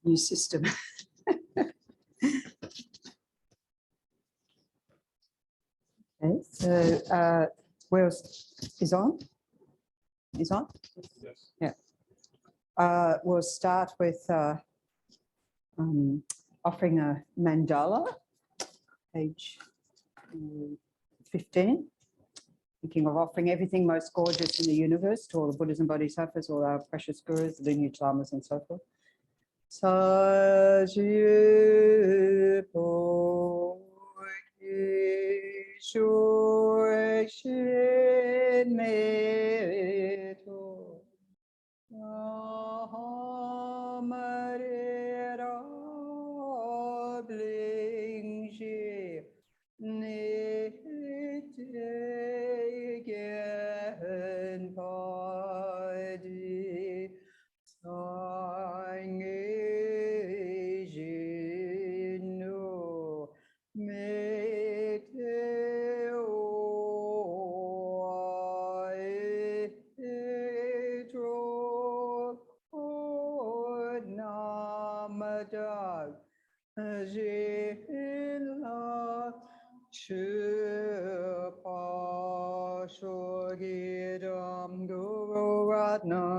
new system. Okay, so where is on? Is on? Yes. Yeah. We'll start with offering a mandala, page 15. Thinking of offering everything most gorgeous in the universe to all the Buddhas and Bodhisattvas, all our precious gurus, the lineage lamas, and so forth.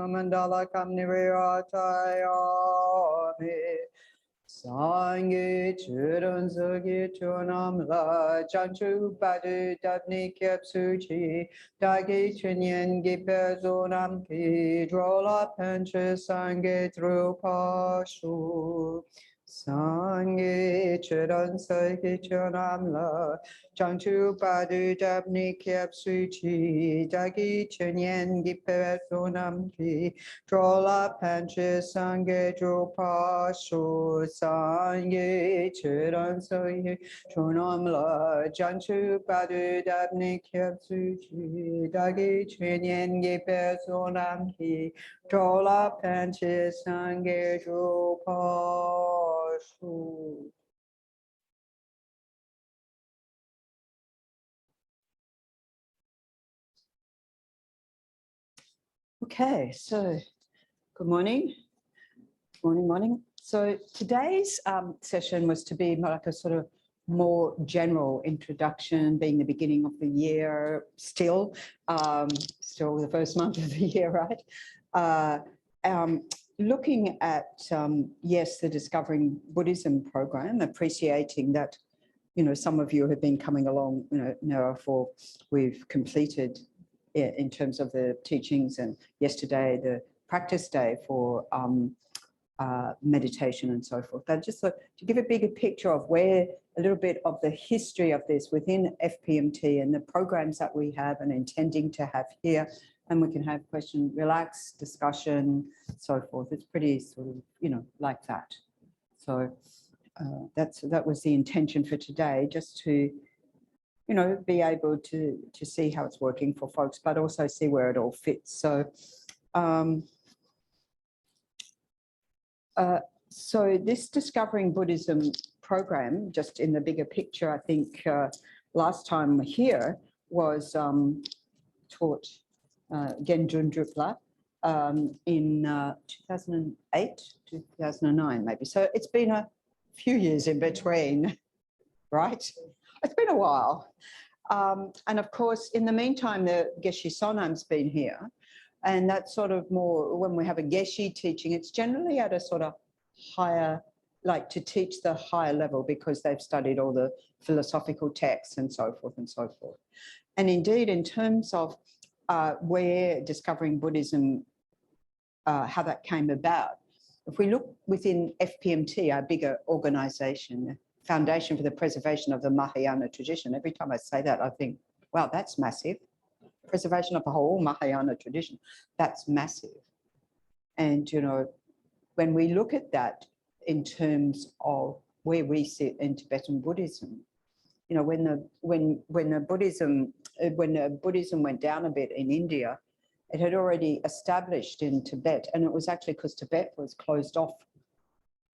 Mandala kam nirayatayami Sangye churun sugi chunam la chanchu padu dabni kyap suchi dagi chunyen gipe zonam ki drola pancha sangye drupashu Sangye churun sugi chunam la chanchu padu dabni kyap suchi dagi chunyen gipe zonam ki drola pancha sangye drupashu Sangye chiran soye chonam la janchu padu dabni kyab suchi dagi chenyen ge personam ki drola panche sangye drupashu. Okay, so good morning. Morning. So today's session was to be like a sort of more general introduction, being the beginning of the year, still the first month of the year, right? Looking at, yes, the Discovering Buddhism program, appreciating that, you know, some of you have been coming along, now for we've completed in terms of the teachings, and yesterday the practice day for meditation and so forth. But just to give a bigger picture of where a little bit of the history of this within FPMT and the programs that we have and intending to have here, and we can have question, relax, discussion, so forth. It's pretty sort of, like that. So that was the intention for today, just to, be able to see how it's working for folks, but also see where it all fits. So so this Discovering Buddhism program, just in the bigger picture, I think last time here was taught Genjun Drupla in 2008, 2009 maybe. So it's been a few years in between, right? It's been a while. And of course, in the meantime, the Geshe Sonam's been here. And that's sort of more, when we have a Geshe teaching, it's generally at a sort of higher, like to teach the higher level because they've studied all the philosophical texts and so forth and so forth. And indeed, in terms of where Discovering Buddhism, how that came about, if we look within FPMT, our bigger organization, Foundation for the Preservation of the Mahayana Tradition, every time I say that, I think, wow, that's massive. Preservation of the whole Mahayana tradition, that's massive. And, when we look at that in terms of where we sit in Tibetan Buddhism, when Buddhism went down a bit in India, it had already established in Tibet, and it was actually because Tibet was closed off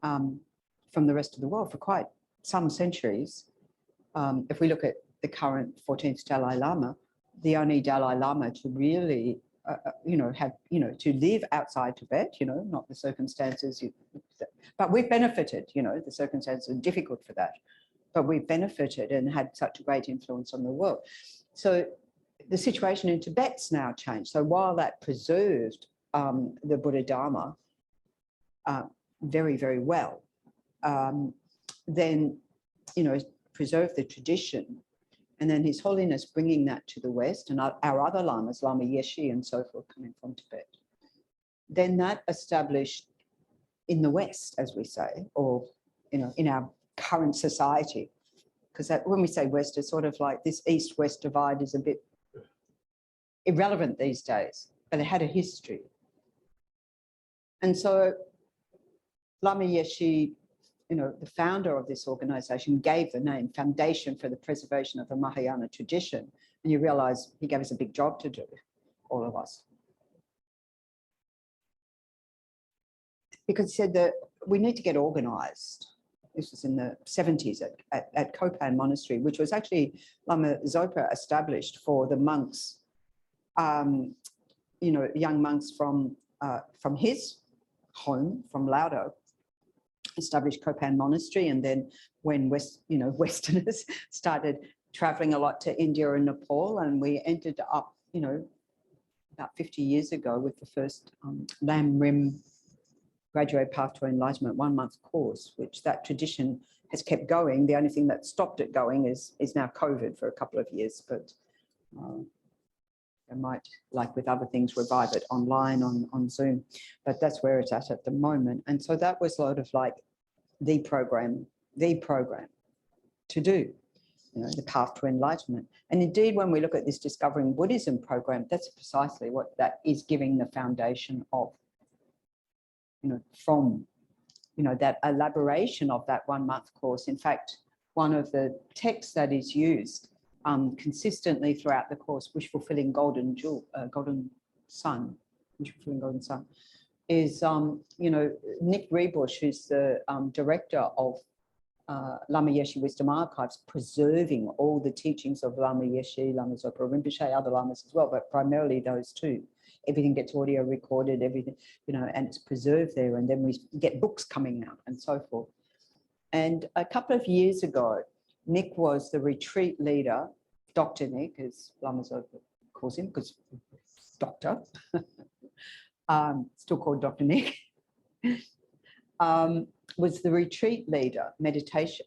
from the rest of the world for quite some centuries. If we look at the current 14th Dalai Lama, the only Dalai Lama to really, to live outside Tibet, not the circumstances But we've benefited, you know, the circumstances are difficult for that, but we've benefited and had such a great influence on the world. So the situation in Tibet's now changed. So while that preserved the Buddha Dharma very, very well, then, you know, preserved the tradition. And then His Holiness bringing that to the West, and our other lamas, Lama Yeshe and so forth, coming from Tibet. Then that established in the West, as we say, or, you know, in our current society, because when we say West, it's sort of like this East-West divide is a bit irrelevant these days, but it had a history. And so Lama Yeshe, you know, the founder of this organization, gave the name Foundation for the Preservation of the Mahayana Tradition. And you realize he gave us a big job to do, all of us. Because he said that we need to get organized. This was in the 70s at Kopan Monastery, which was actually Lama Zopa established for the monks, you know, young monks from his home, from Laudo, established Kopan Monastery. And then when Westerners started traveling a lot to India and Nepal, and we ended up, you know, about 50 years ago with the first Lam Rim Graduate Path to Enlightenment 1-month course, which that tradition has kept going. The only thing that stopped it going is now COVID for a couple of years, but I might, like with other things, revive it online on Zoom, but that's where it's at the moment. And so that was sort of like the program to do, you know, the path to enlightenment. And indeed, when we look at this Discovering Buddhism program, that's precisely what that is giving the foundation of, you know, from, you know, that elaboration of that 1-month course. In fact, one of the texts that is used consistently throughout the course, Wish Fulfilling Golden Sun, is, you know, Nick Rebush, who's the director of Lama Yeshe Wisdom Archives, preserving all the teachings of Lama Yeshe, Lama Zopa Rinpoche, other lamas as well, but primarily those two. Everything gets audio recorded, everything, you know, and it's preserved there. And then we get books coming out and so forth. And a couple of years ago, Nick was the retreat leader, Dr. Nick, as Lama Zopa calls him, because doctor, still called Dr. Nick, was the retreat leader, meditation,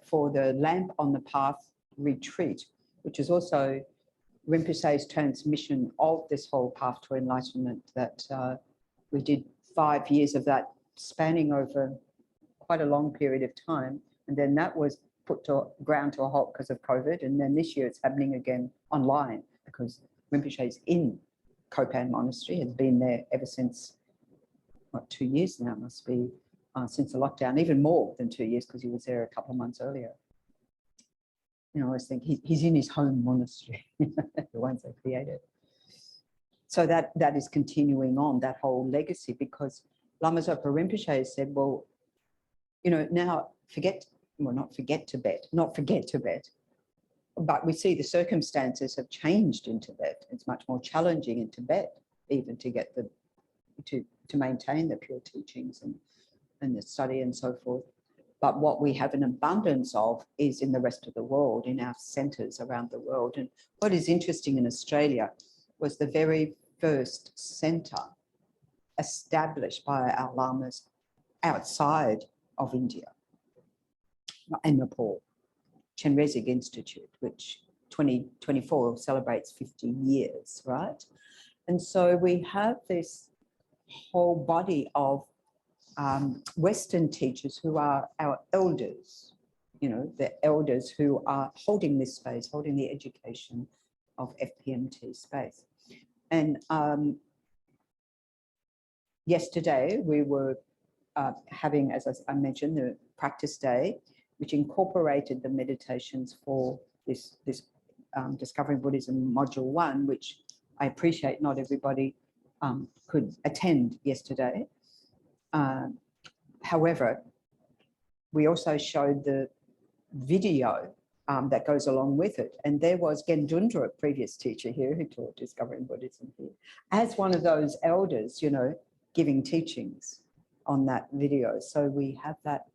for the Lamp on the Path retreat, which is also Rinpoche's transmission of this whole path to enlightenment that we did 5 years of that, spanning over quite a long period of time. And then that was put to ground to a halt because of COVID. And then this year it's happening again online because Rinpoche is in Kopan Monastery, has been there ever since, what, 2 years now, must be, since the lockdown, even more than 2 years because he was there a couple of months earlier. You know, I always think he's in his home monastery, the ones they created. So that is continuing on, that whole legacy, because Lama Zopa Rinpoche said, well, you know, now not forget Tibet, but we see the circumstances have changed in Tibet. It's much more challenging in Tibet, even to get to maintain the pure teachings and the study and so forth. But what we have an abundance of is in the rest of the world, in our centres around the world. And what is interesting in Australia was the very first centre established by our lamas outside of India and Nepal, Chenrezig Institute, which 2024 celebrates 50 years, right? And so we have this whole body of Western teachers who are our elders, you know, the elders who are holding this space, holding the education of FPMT space. And yesterday we were having, as I mentioned, the practice day, which incorporated the meditations for this Discovering Buddhism Module 1, which I appreciate not everybody could attend yesterday. However, we also showed the video that goes along with it. And there was Gendundra, previous teacher here who taught Discovering Buddhism here, as one of those elders, you know, giving teachings. on that video. So we have that.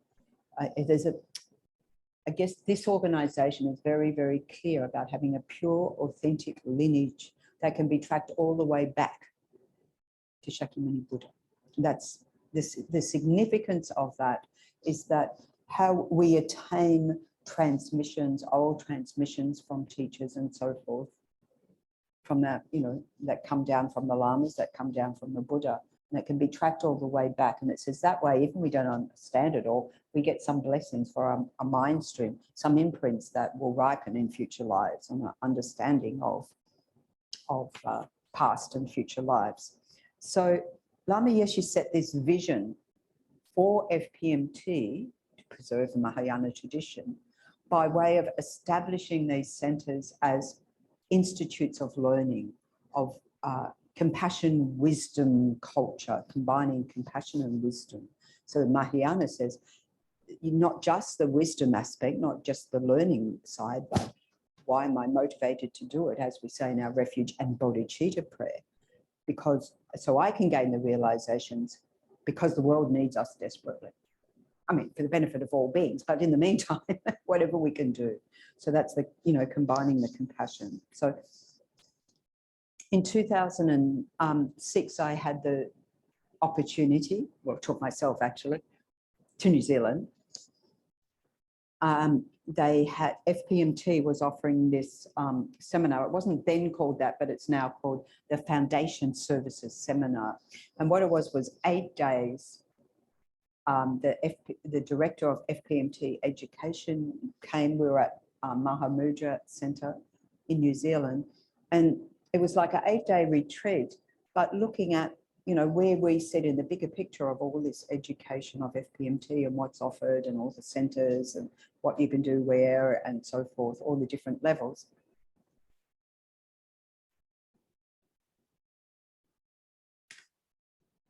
I guess this organization is very, very clear about having a pure, authentic lineage that can be tracked all the way back to Shakyamuni Buddha. That's the significance of that is that how we attain transmissions, oral transmissions from teachers and so forth, from that, that come down from the lamas, that come down from the Buddha, and it can be tracked all the way back. And it says that way, even we don't understand it all, we get some blessings for a mind stream, some imprints that will ripen in future lives and an understanding of past and future lives. So Lama Yeshe set this vision for FPMT to preserve the Mahayana tradition by way of establishing these centers as institutes of learning, of compassion, wisdom, culture, combining compassion and wisdom. So Mahayana says, not just the wisdom aspect, not just the learning side, but why am I motivated to do it, as we say in our refuge and bodhicitta prayer? Because so I can gain the realizations, because the world needs us desperately. I mean, for the benefit of all beings, but in the meantime, whatever we can do. So that's the, combining the compassion. So in 2006, I had the opportunity, well, took myself actually, to New Zealand. They had, FPMT was offering this seminar. It wasn't then called that, but it's now called the Foundation Services Seminar. And what it was 8 days. The director of FPMT Education came. We were at Mahamudra Centre in New Zealand, and it was like an 8-day retreat, but looking at, where we sit in the bigger picture of all this education of FPMT and what's offered and all the centres and what you can do where and so forth, all the different levels.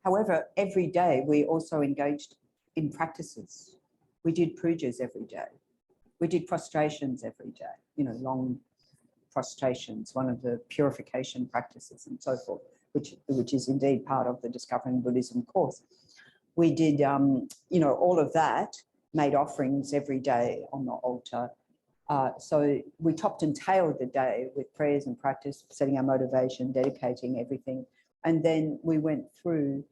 However, every day we also engaged in practices. We did pujas every day. We did prostrations every day, long prostrations, one of the purification practices and so forth, which is indeed part of the Discovering Buddhism course. We did, all of that, made offerings every day on the altar. So we topped and tailed the day with prayers and practice, setting our motivation, dedicating everything. And then we went through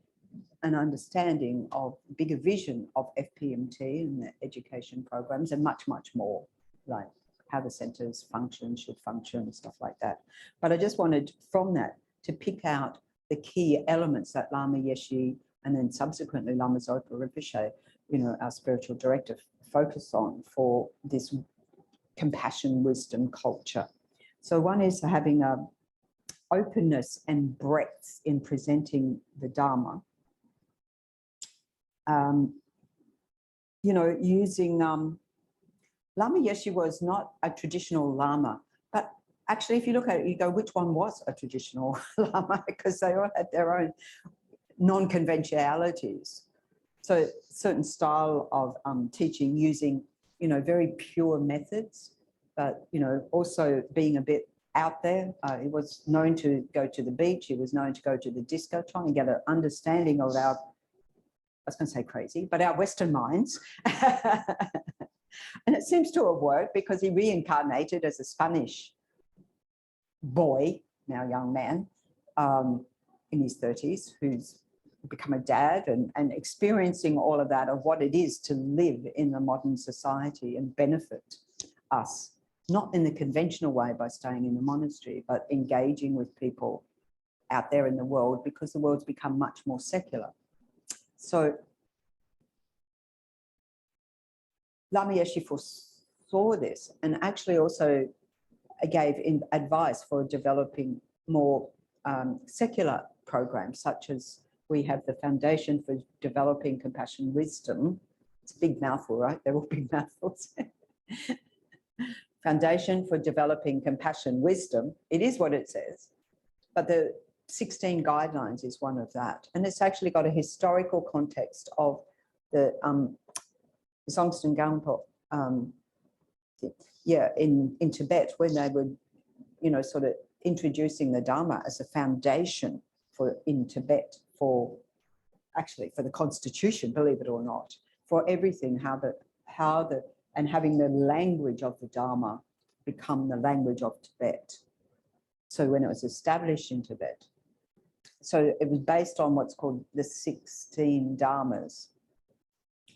an understanding of bigger vision of FPMT and the education programs and much, much more, like how the centres function, should function, stuff like that. But I just wanted from that to pick out the key elements that Lama Yeshe and then subsequently Lama Zopa Rinpoche, our spiritual director, focus on for this compassion, wisdom, culture. So one is having a openness and breadth in presenting the Dharma. Using Lama Yeshe was not a traditional Lama, but actually, if you look at it, you go, which one was a traditional Lama? Because they all had their own non-conventionalities. So certain style of teaching using, very pure methods, but, also being a bit out there. He was known to go to the beach. He was known to go to the disco, trying to get an understanding of our, I was going to say crazy, but our Western minds. And it seems to have worked because he reincarnated as a Spanish boy, now young man, in his 30s, who's become a dad and experiencing all of that, of what it is to live in the modern society and benefit us, not in the conventional way by staying in the monastery, but engaging with people out there in the world, because the world's become much more secular. So Lama Yeshe foresaw this and actually also gave advice for developing more secular programs, such as we have the Foundation for Developing Compassion Wisdom. It's a big mouthful, right? They're all big mouthfuls. Foundation for Developing Compassion Wisdom. It is what it says, but the 16 guidelines is one of that. And it's actually got a historical context of the Dzongchen Gampo, in Tibet, when they were, sort of introducing the Dharma as a foundation in Tibet for actually for the constitution, believe it or not, for everything, and having the language of the Dharma become the language of Tibet. So when it was established in Tibet, so it was based on what's called the 16 Dharmas.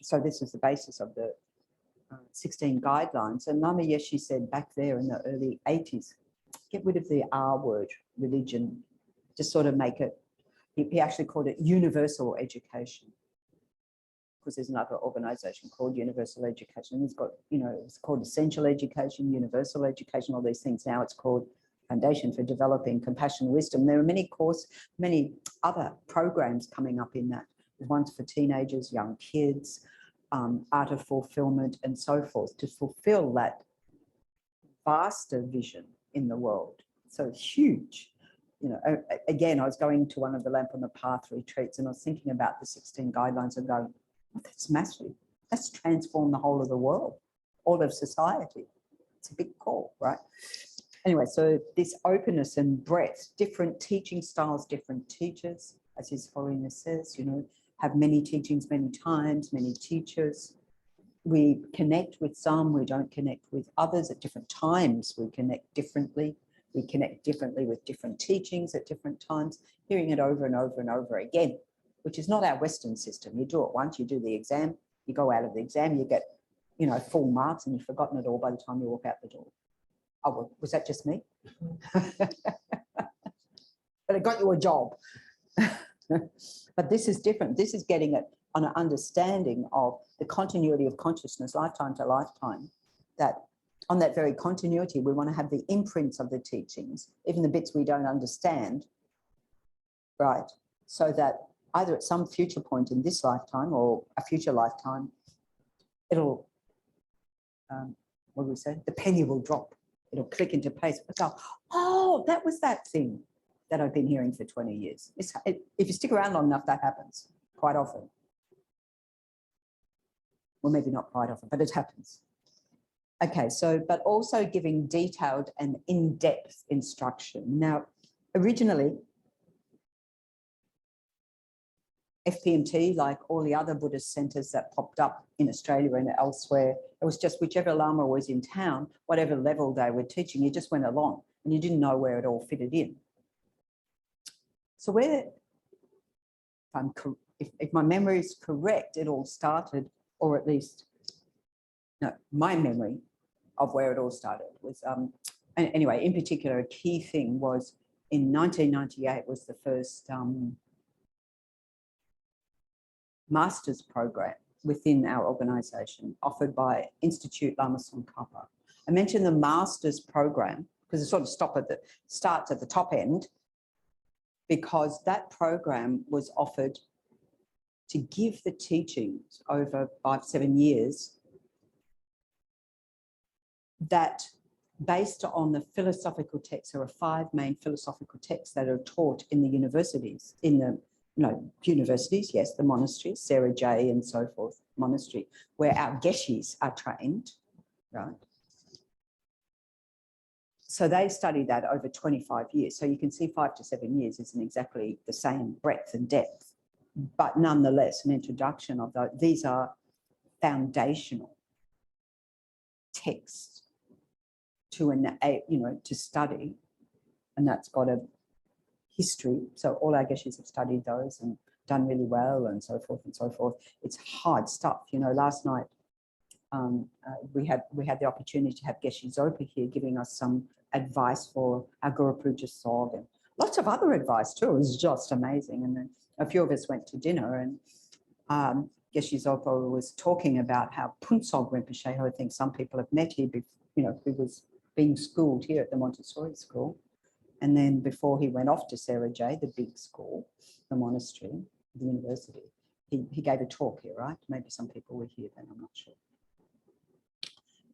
So this was the basis of the 16 guidelines. And Lama Yeshe said back there in the early 80s, get rid of the R word, religion, just sort of make it, he actually called it universal education. Because there's another organization called Universal Education. It's got, it's called Essential Education, Universal Education, all these things. Now it's called Foundation for Developing Compassion and Wisdom. There are many other programs coming up in that. One's for teenagers, young kids, art of fulfillment and so forth, to fulfill that vaster vision in the world. So huge. Again, I was going to one of the Lamp on the Path retreats and I was thinking about the 16 guidelines and going, oh, that's massive. That's transformed the whole of the world, all of society. It's a big call, right? Anyway, so this openness and breadth, different teaching styles, different teachers, as His Holiness says, have many teachings, many times, many teachers. We connect with some, we don't connect with others at different times. We connect differently. We connect differently with different teachings at different times, hearing it over and over and over again, which is not our Western system. You do it once, you do the exam, you go out of the exam, you get, full marks and you've forgotten it all by the time you walk out the door. Oh, well, was that just me? But it got you a job. But this is different. This is getting it on an understanding of the continuity of consciousness, lifetime to lifetime, that on that very continuity, we want to have the imprints of the teachings, even the bits we don't understand, right? So that either at some future point in this lifetime or a future lifetime, it'll, what do we say? The penny will drop. It'll click into place. Go, oh, that was that thing that I've been hearing for 20 years. If you stick around long enough, that happens quite often. Well, maybe not quite often, but it happens. Okay, so, but also giving detailed and in-depth instruction. Now, originally, FPMT, like all the other Buddhist centres that popped up in Australia and elsewhere, it was just whichever Lama was in town, whatever level they were teaching, you just went along and you didn't know where it all fitted in. So if my memory is correct, it all started, or at least, no, my memory of where it all started was, anyway, in particular, a key thing was in 1998 was the first master's program within our organisation offered by Institute Lama Tsongkhapa. I mentioned the master's program because it sort of starts at the top end, because that program was offered to give the teachings over 5-7 years that, based on the philosophical texts, there are 5 main philosophical texts that are taught in the universities, universities, yes, the monasteries, Sarah J and so forth, monastery, where our Geshis are trained, right? So they study that over 25 years. So you can see 5 to 7 years isn't exactly the same breadth and depth, but nonetheless, an introduction of those. These are foundational texts to study, and that's got a history. So all our Geshis have studied those and done really well, and so forth and so forth. It's hard stuff. Last night we had the opportunity to have Geshe Zopa here giving us some advice for our Guru Puja Sog and lots of other advice too. It was just amazing. And then a few of us went to dinner, and Geshe Zopa was talking about how Punsog Rinpoche, who I think some people have met here, who was being schooled here at the Montessori school. And then before he went off to Sarah J, the big school, the monastery, the university, he gave a talk here, right? Maybe some people were here then, I'm not sure.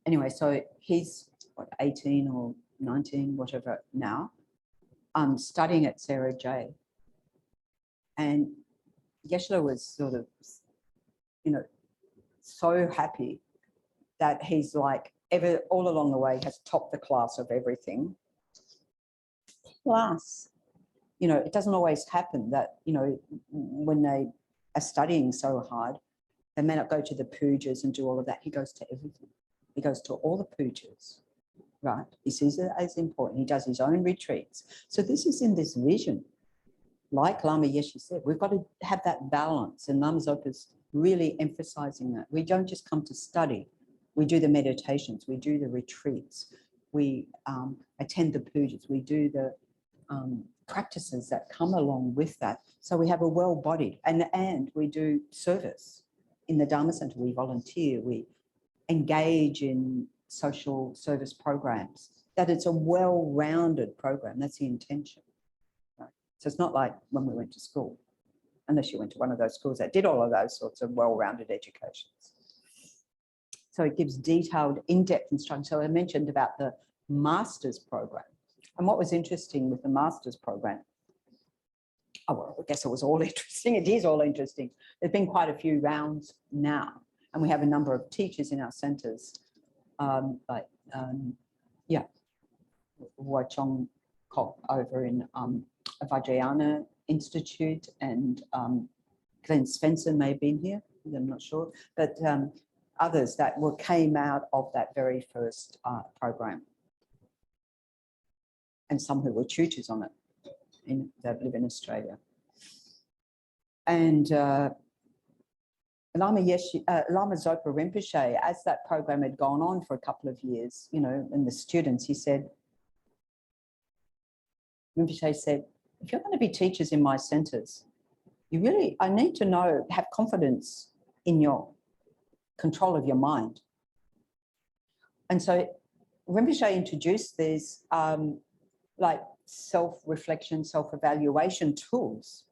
Anyway, so he's, 18 or 19, whatever now, studying at Sarah J. And Geshe was sort of, so happy that he's like, all along the way has topped the class of everything. Plus, it doesn't always happen that, when they are studying so hard, they may not go to the pujas and do all of that. He goes to everything. He goes to all the pujas, right? He sees it as important. He does his own retreats. So this is in this vision. Like Lama Yeshe said, we've got to have that balance. And Lama Zopa is really emphasizing that. We don't just come to study. We do the meditations. We do the retreats. We attend the pujas. We do the practices that come along with that. So we have a well-bodied, and we do service. In the Dharma Center, we volunteer. We engage in social service programs. That it's a well-rounded program. That's the intention. Right? So it's not like when we went to school, unless you went to one of those schools that did all of those sorts of well-rounded educations. So it gives detailed, in-depth instruction. So I mentioned about the master's program. And what was interesting with the master's program, oh, well, I guess it was all interesting. It is all interesting. There's been quite a few rounds now, and we have a number of teachers in our centres, Waichong Kok over in Vajrayana Institute, and Glenn Spencer may have been here, I'm not sure, but others that came out of that very first program, and some who were tutors on it that live in Australia. And Lama Zopa Rinpoche, as that program had gone on for a couple of years, you know, and the students, he said, Rinpoche said, if you're going to be teachers in my centres, I need to have confidence in your control of your mind. And so Rinpoche introduced these like self-reflection, self-evaluation tools.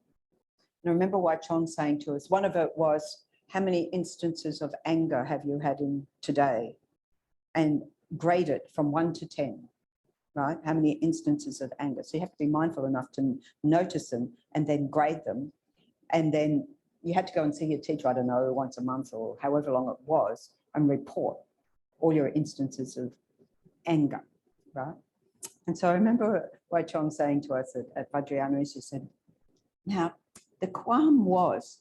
And I remember Waichon saying to us, one of it was, how many instances of anger have you had in today? And grade it from 1 to 10, right? How many instances of anger? So you have to be mindful enough to notice them and then grade them. And then you had to go and see your teacher, I don't know, once a month or however long it was, and report all your instances of anger, right? And so I remember Waichon saying to us at Vajrayana, she said, now, the qualm was,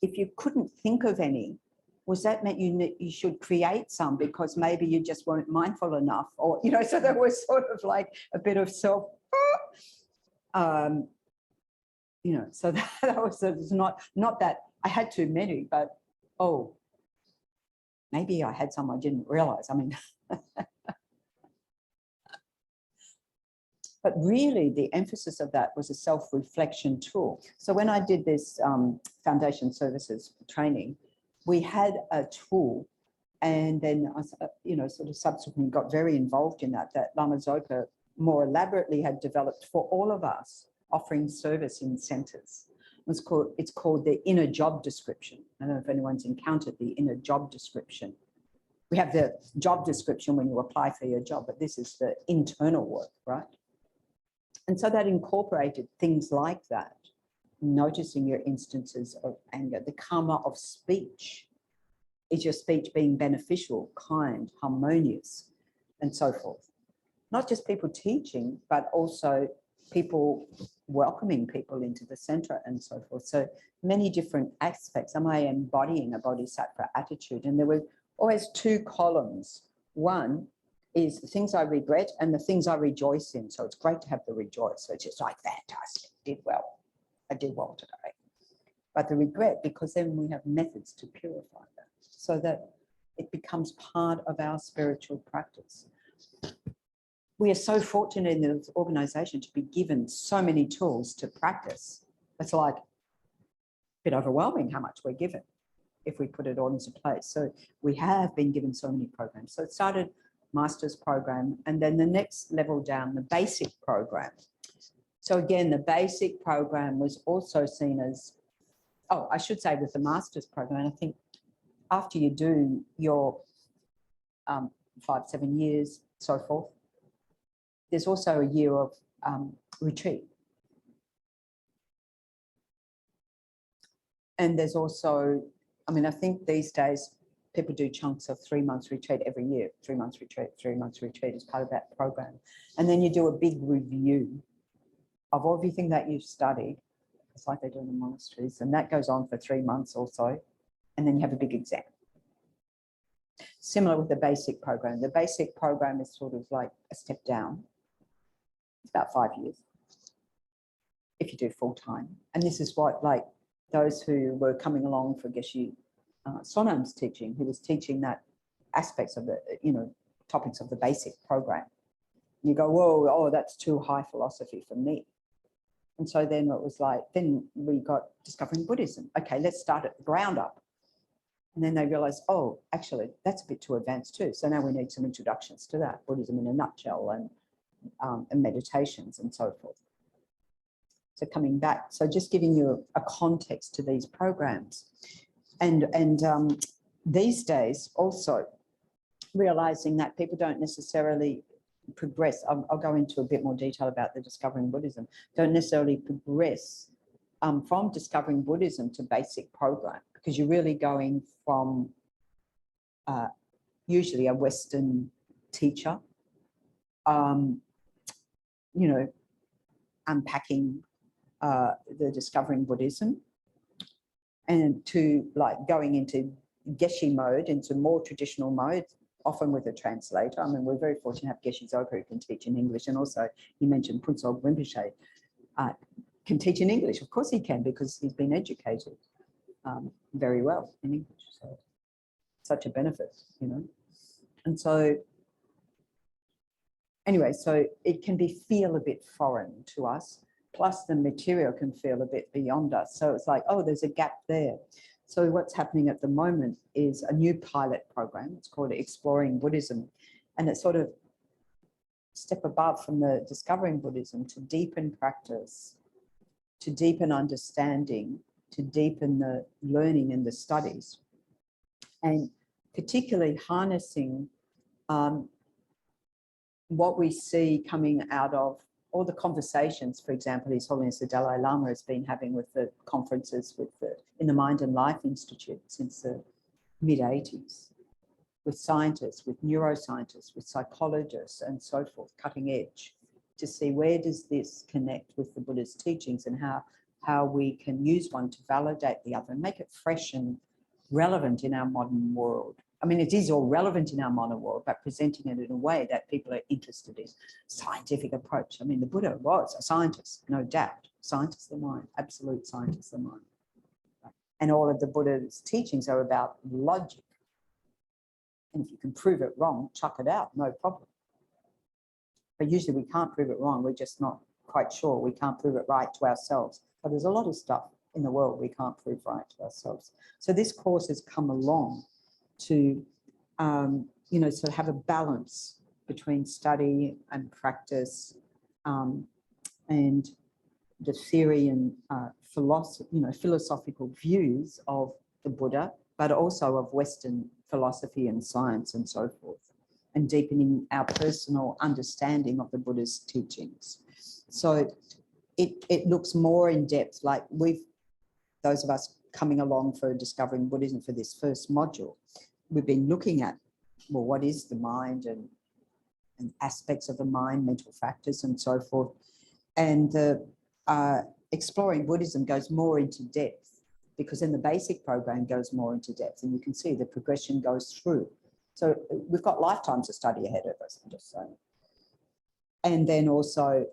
if you couldn't think of any, was that meant you should create some because maybe you just weren't mindful enough? Or, you know, so there was sort of like a bit of self, you know, so that was not that I had too many, but, oh, maybe I had some I didn't realize. I mean, but really the emphasis of that was a self-reflection tool. So when I did this foundation services training, we had a tool, and then I, you know, sort of subsequently got very involved in that Lama Zopa more elaborately had developed for all of us offering service in centres. It's called the inner job description. I don't know if anyone's encountered the inner job description. We have the job description when you apply for your job, but this is the internal work, right? And so that incorporated things like that, noticing your instances of anger, the karma of speech. Is your speech being beneficial, kind, harmonious, and so forth? Not just people teaching, but also people welcoming people into the centre and so forth. So many different aspects. Am I embodying a bodhisattva attitude? And there were always two columns. One is the things I regret and the things I rejoice in. So it's great to have the rejoice. So it's just like, fantastic, did well. I did well today. But the regret, because then we have methods to purify that so that it becomes part of our spiritual practice. We are so fortunate in this organisation to be given so many tools to practice. It's like a bit overwhelming how much we're given if we put it all into place. So we have been given so many programs. So it started master's program, and then the next level down, the basic program. So again, the basic program was also seen as, oh, I should say with the master's program, I think after you do your 5-7 years, so forth, there's also a year of retreat. And there's also, I mean, I think these days people do chunks of 3 months retreat every year, 3 months retreat, 3 months retreat as part of that program. And then you do a big review of everything that you've studied, It's like they do in the monasteries. And that goes on for 3 months or so. And then you have a big exam. Similar with the basic program. The basic program is sort of like a step down. It's about 5 years if you do full time. And this is what, like, those who were coming along for Geshe Sonam's teaching, who was teaching that aspects of the, topics of the basic program. You go, whoa, oh, that's too high philosophy for me. And so then it was like, then we got Discovering Buddhism. Okay, let's start at the ground up. And then they realized, oh, actually, that's a bit too advanced too. So now we need some introductions to that, Buddhism in a nutshell, and meditations and so forth. So coming back, so just giving you a context to these programs. And these days also realizing that people don't necessarily progress. I'll go into a bit more detail about the Discovering Buddhism, don't necessarily progress from Discovering Buddhism to basic program, because you're really going from usually a Western teacher, unpacking the Discovering Buddhism, and to like going into Geshe mode, into more traditional mode, often with a translator. I mean, we're very fortunate to have Geshe Dzogchen who can teach in English, and also you mentioned Phuntsog Rinpoche can teach in English. Of course he can, because he's been educated very well in English. So such a benefit, And so anyway, so it can feel a bit foreign to us, plus the material can feel a bit beyond us. So it's like, oh, there's a gap there. So what's happening at the moment is a new pilot program. It's called Exploring Buddhism. And it's sort of step above from the Discovering Buddhism to deepen practice, to deepen understanding, to deepen the learning and the studies. And particularly harnessing what we see coming out of all the conversations, for example, His Holiness the Dalai Lama has been having with the conferences in the Mind and Life Institute since the mid-80s, with scientists, with neuroscientists, with psychologists and so forth, cutting edge, to see where does this connect with the Buddha's teachings, and how we can use one to validate the other and make it fresh and relevant in our modern world. I mean, it is all relevant in our modern world, but presenting it in a way that people are interested in. Scientific approach. I mean, the Buddha was a scientist, no doubt. Scientist of the mind, absolute scientist of the mind. And all of the Buddha's teachings are about logic. And if you can prove it wrong, chuck it out, no problem. But usually we can't prove it wrong. We're just not quite sure. We can't prove it right to ourselves. But there's a lot of stuff in the world we can't prove right to ourselves. So this course has come along to, sort of have a balance between study and practice, and the theory and philosophical views of the Buddha, but also of Western philosophy and science and so forth, and deepening our personal understanding of the Buddha's teachings. So it looks more in depth, like those of us coming along for Discovering Buddhism for this first module, we've been looking at, well, what is the mind and aspects of the mind, mental factors and so forth. And the Exploring Buddhism goes more into depth, because then the basic program goes more into depth, and you can see the progression goes through. So we've got lifetimes of study ahead of us, I'm just saying. And then also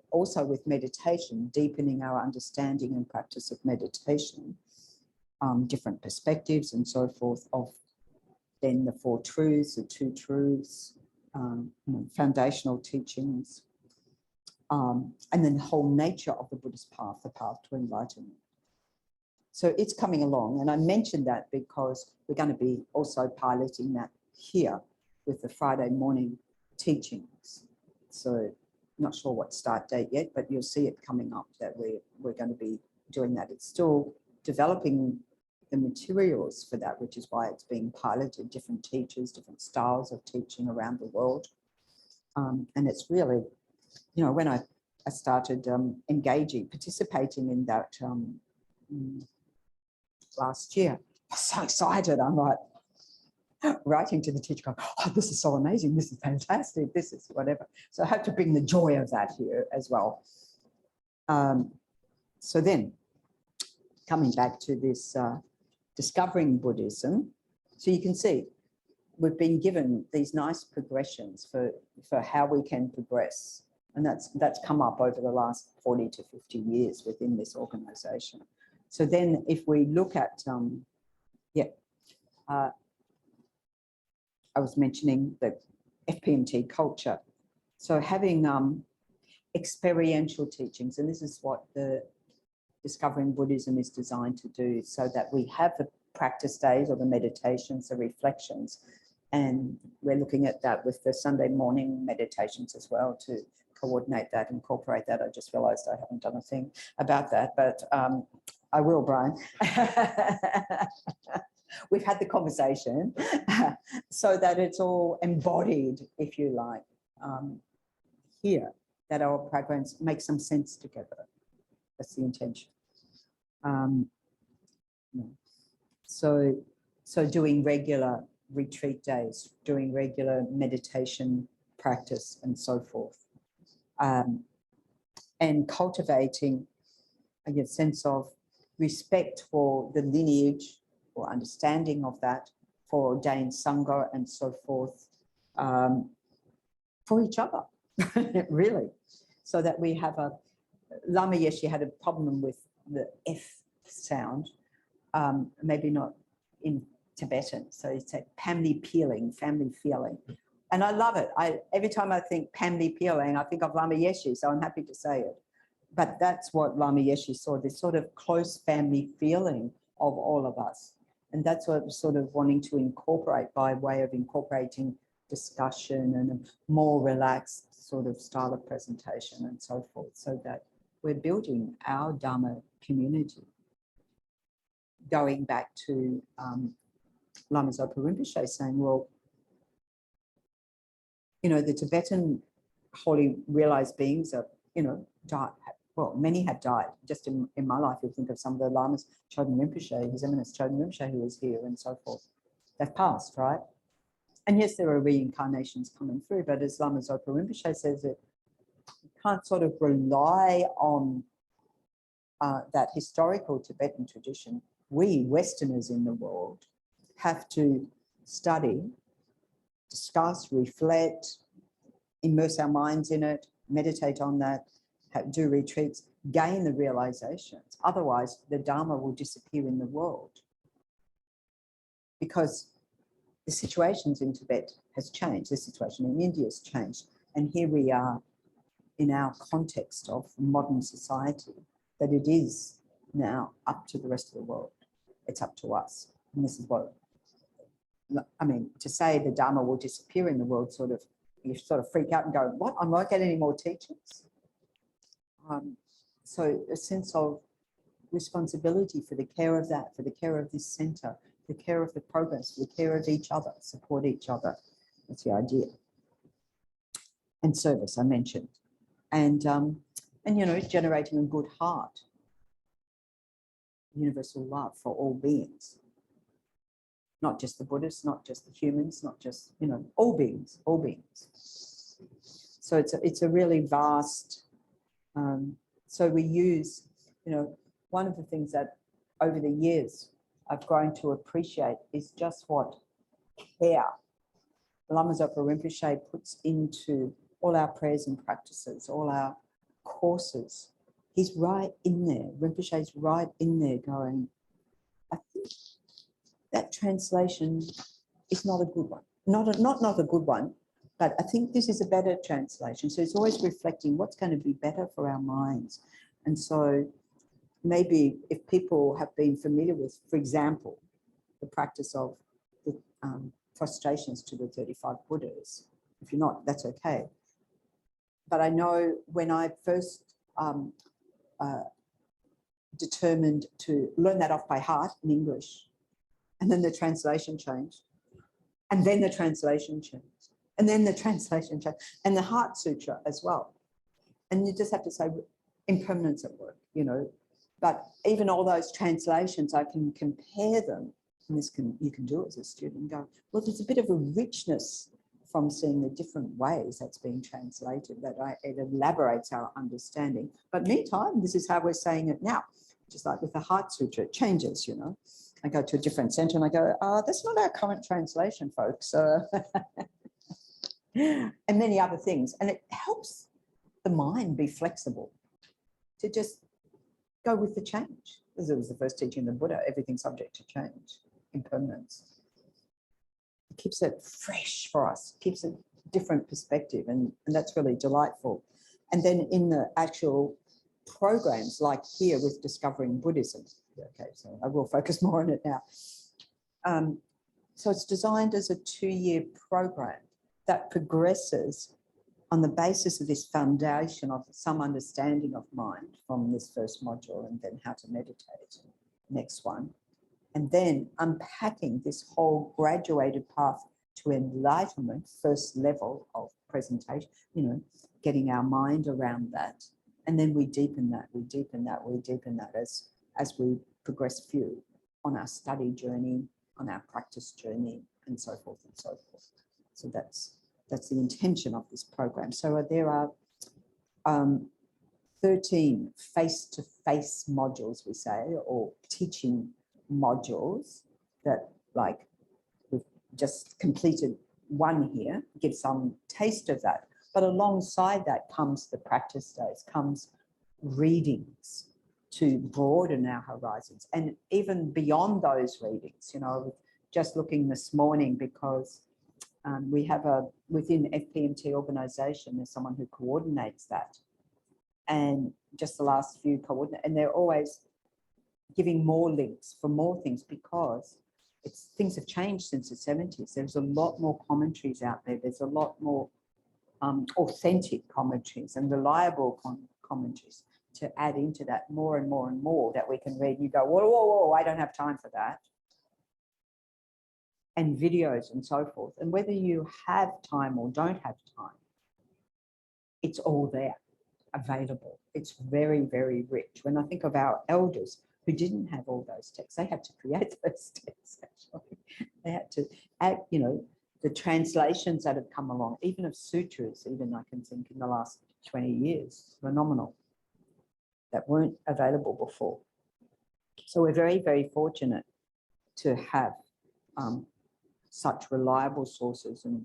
with meditation, deepening our understanding and practice of meditation, different perspectives and so forth of then the Four Truths, the Two Truths, foundational teachings, and then the whole nature of the Buddhist path, the path to enlightenment. So it's coming along, and I mentioned that because we're going to be also piloting that here with the Friday morning teachings. So not sure what start date yet, but you'll see it coming up that we're going to be doing that. It's still developing the materials for that, which is why it's being piloted, different teachers, different styles of teaching around the world. And it's really, when I started participating in that last year, I was so excited. I'm like writing to the teacher, going, oh, this is so amazing, this is fantastic, this is whatever. So I have to bring the joy of that here as well. So then, coming back to this discovering Buddhism. So you can see we've been given these nice progressions for how we can progress. And that's come up over the last 40 to 50 years within this organization. So then if we look at, I was mentioning the FPMT culture. So having experiential teachings, and this is what the Discovering Buddhism is designed to do, so that we have the practice days or the meditations, the reflections, and we're looking at that with the Sunday morning meditations as well to coordinate that, incorporate that. I just realized I haven't done a thing about that, but I will, Brian. We've had the conversation so that it's all embodied, if you like, here, that our programs make some sense together. That's the intention. So doing regular retreat days, doing regular meditation practice and so forth. And cultivating a sense of respect for the lineage or understanding of that, for ordained Sangha and so forth, for each other, really. So that we have Lama Yeshe had a problem with the F sound, maybe not in Tibetan. So it's a family feeling. And I love it. Every time I think family feeling, I think of Lama Yeshe, so I'm happy to say it. But that's what Lama Yeshe saw, this sort of close family feeling of all of us. And that's what I'm sort of wanting to incorporate by way of incorporating discussion and a more relaxed sort of style of presentation and so forth, so that we're building our Dharma community. Going back to Lama Zopa Rinpoche saying, well, the Tibetan holy realized beings are, died. Well, many have died. Just in my life, you think of some of the Lamas, Chodron Rinpoche, His Eminence Chodron Rinpoche, who was here and so forth. They've passed, right? And yes, there are reincarnations coming through, but as Lama Zopa Rinpoche says, it you can't sort of rely on that historical Tibetan tradition. We Westerners in the world have to study, discuss, reflect, immerse our minds in it, meditate on that, do retreats, gain the realizations. Otherwise, the Dharma will disappear in the world, because the situations in Tibet has changed. The situation in India has changed. And here we are in our context of modern society, that it is now up to the rest of the world. It's up to us. And this is what, to say the Dharma will disappear in the world, you sort of freak out and go, what? I won't get any more teachings. So a sense of responsibility for the care of that, for the care of this center, the care of the progress, the care of each other, support each other. That's the idea. And service, I mentioned. And generating a good heart, universal love for all beings. Not just the Buddhists, not just the humans, not just, all beings, all beings. So it's a really vast, so we use, one of the things that over the years I've grown to appreciate is just what care Lama Zopa Rinpoche puts into all our prayers and practices, all our courses. He's right in there. Rinpoche's right in there going, I think that translation is not a good one. Not a good one, but I think this is a better translation. So it's always reflecting what's going to be better for our minds. And so maybe if people have been familiar with, for example, the practice of the prostrations to the 35 Buddhas, if you're not, that's okay. But I know when I first determined to learn that off by heart in English, and then the translation changed, and then the translation changed, and then the translation changed, and the Heart Sutra as well. And you just have to say impermanence at work, But even all those translations, I can compare them, and you can do it as a student and go, well, there's a bit of a richness from seeing the different ways that's being translated, that it elaborates our understanding. But meantime, this is how we're saying it now. Just like with the Heart Sutra, it changes, you know. I go to a different center and I go, that's not our current translation, folks. And many other things. And it helps the mind be flexible to just go with the change. This was the first teaching of the Buddha, everything's subject to change, impermanence. It keeps it fresh for us, keeps a different perspective, and that's really delightful. And then in the actual programs, like here with Discovering Buddhism, okay, so I will focus more on it now. So it's designed as a 2-year program that progresses on the basis of this foundation of some understanding of mind from this first module, and then how to meditate, next one. And then unpacking this whole graduated path to enlightenment, first level of presentation, you know, getting our mind around that. And then we deepen that, we deepen that, we deepen that as we progress through on our study journey, on our practice journey, and so forth and so forth. So that's the intention of this program. So there are 13 face-to-face modules, we say, or teaching modules that, like, we've just completed one here, give some taste of that. But alongside that comes the practice days, comes readings to broaden our horizons. And even beyond those readings, you know, just looking this morning, because we have within FPMT organization, there's someone who coordinates that. And just the last few and they're always giving more links for more things, because things have changed since the 70s. There's a lot more commentaries out there. There's a lot more authentic commentaries and reliable commentaries to add into that, more and more and more that we can read. You go, whoa, whoa, whoa, I don't have time for that. And videos and so forth. And whether you have time or don't have time, it's all there, available. It's very, very rich. When I think of our elders who didn't have all those texts, they had to create those texts, actually. They had to add, you know, the translations that have come along, even of sutras, even I can think in the last 20 years, phenomenal, that weren't available before. So we're very, very fortunate to have such reliable sources and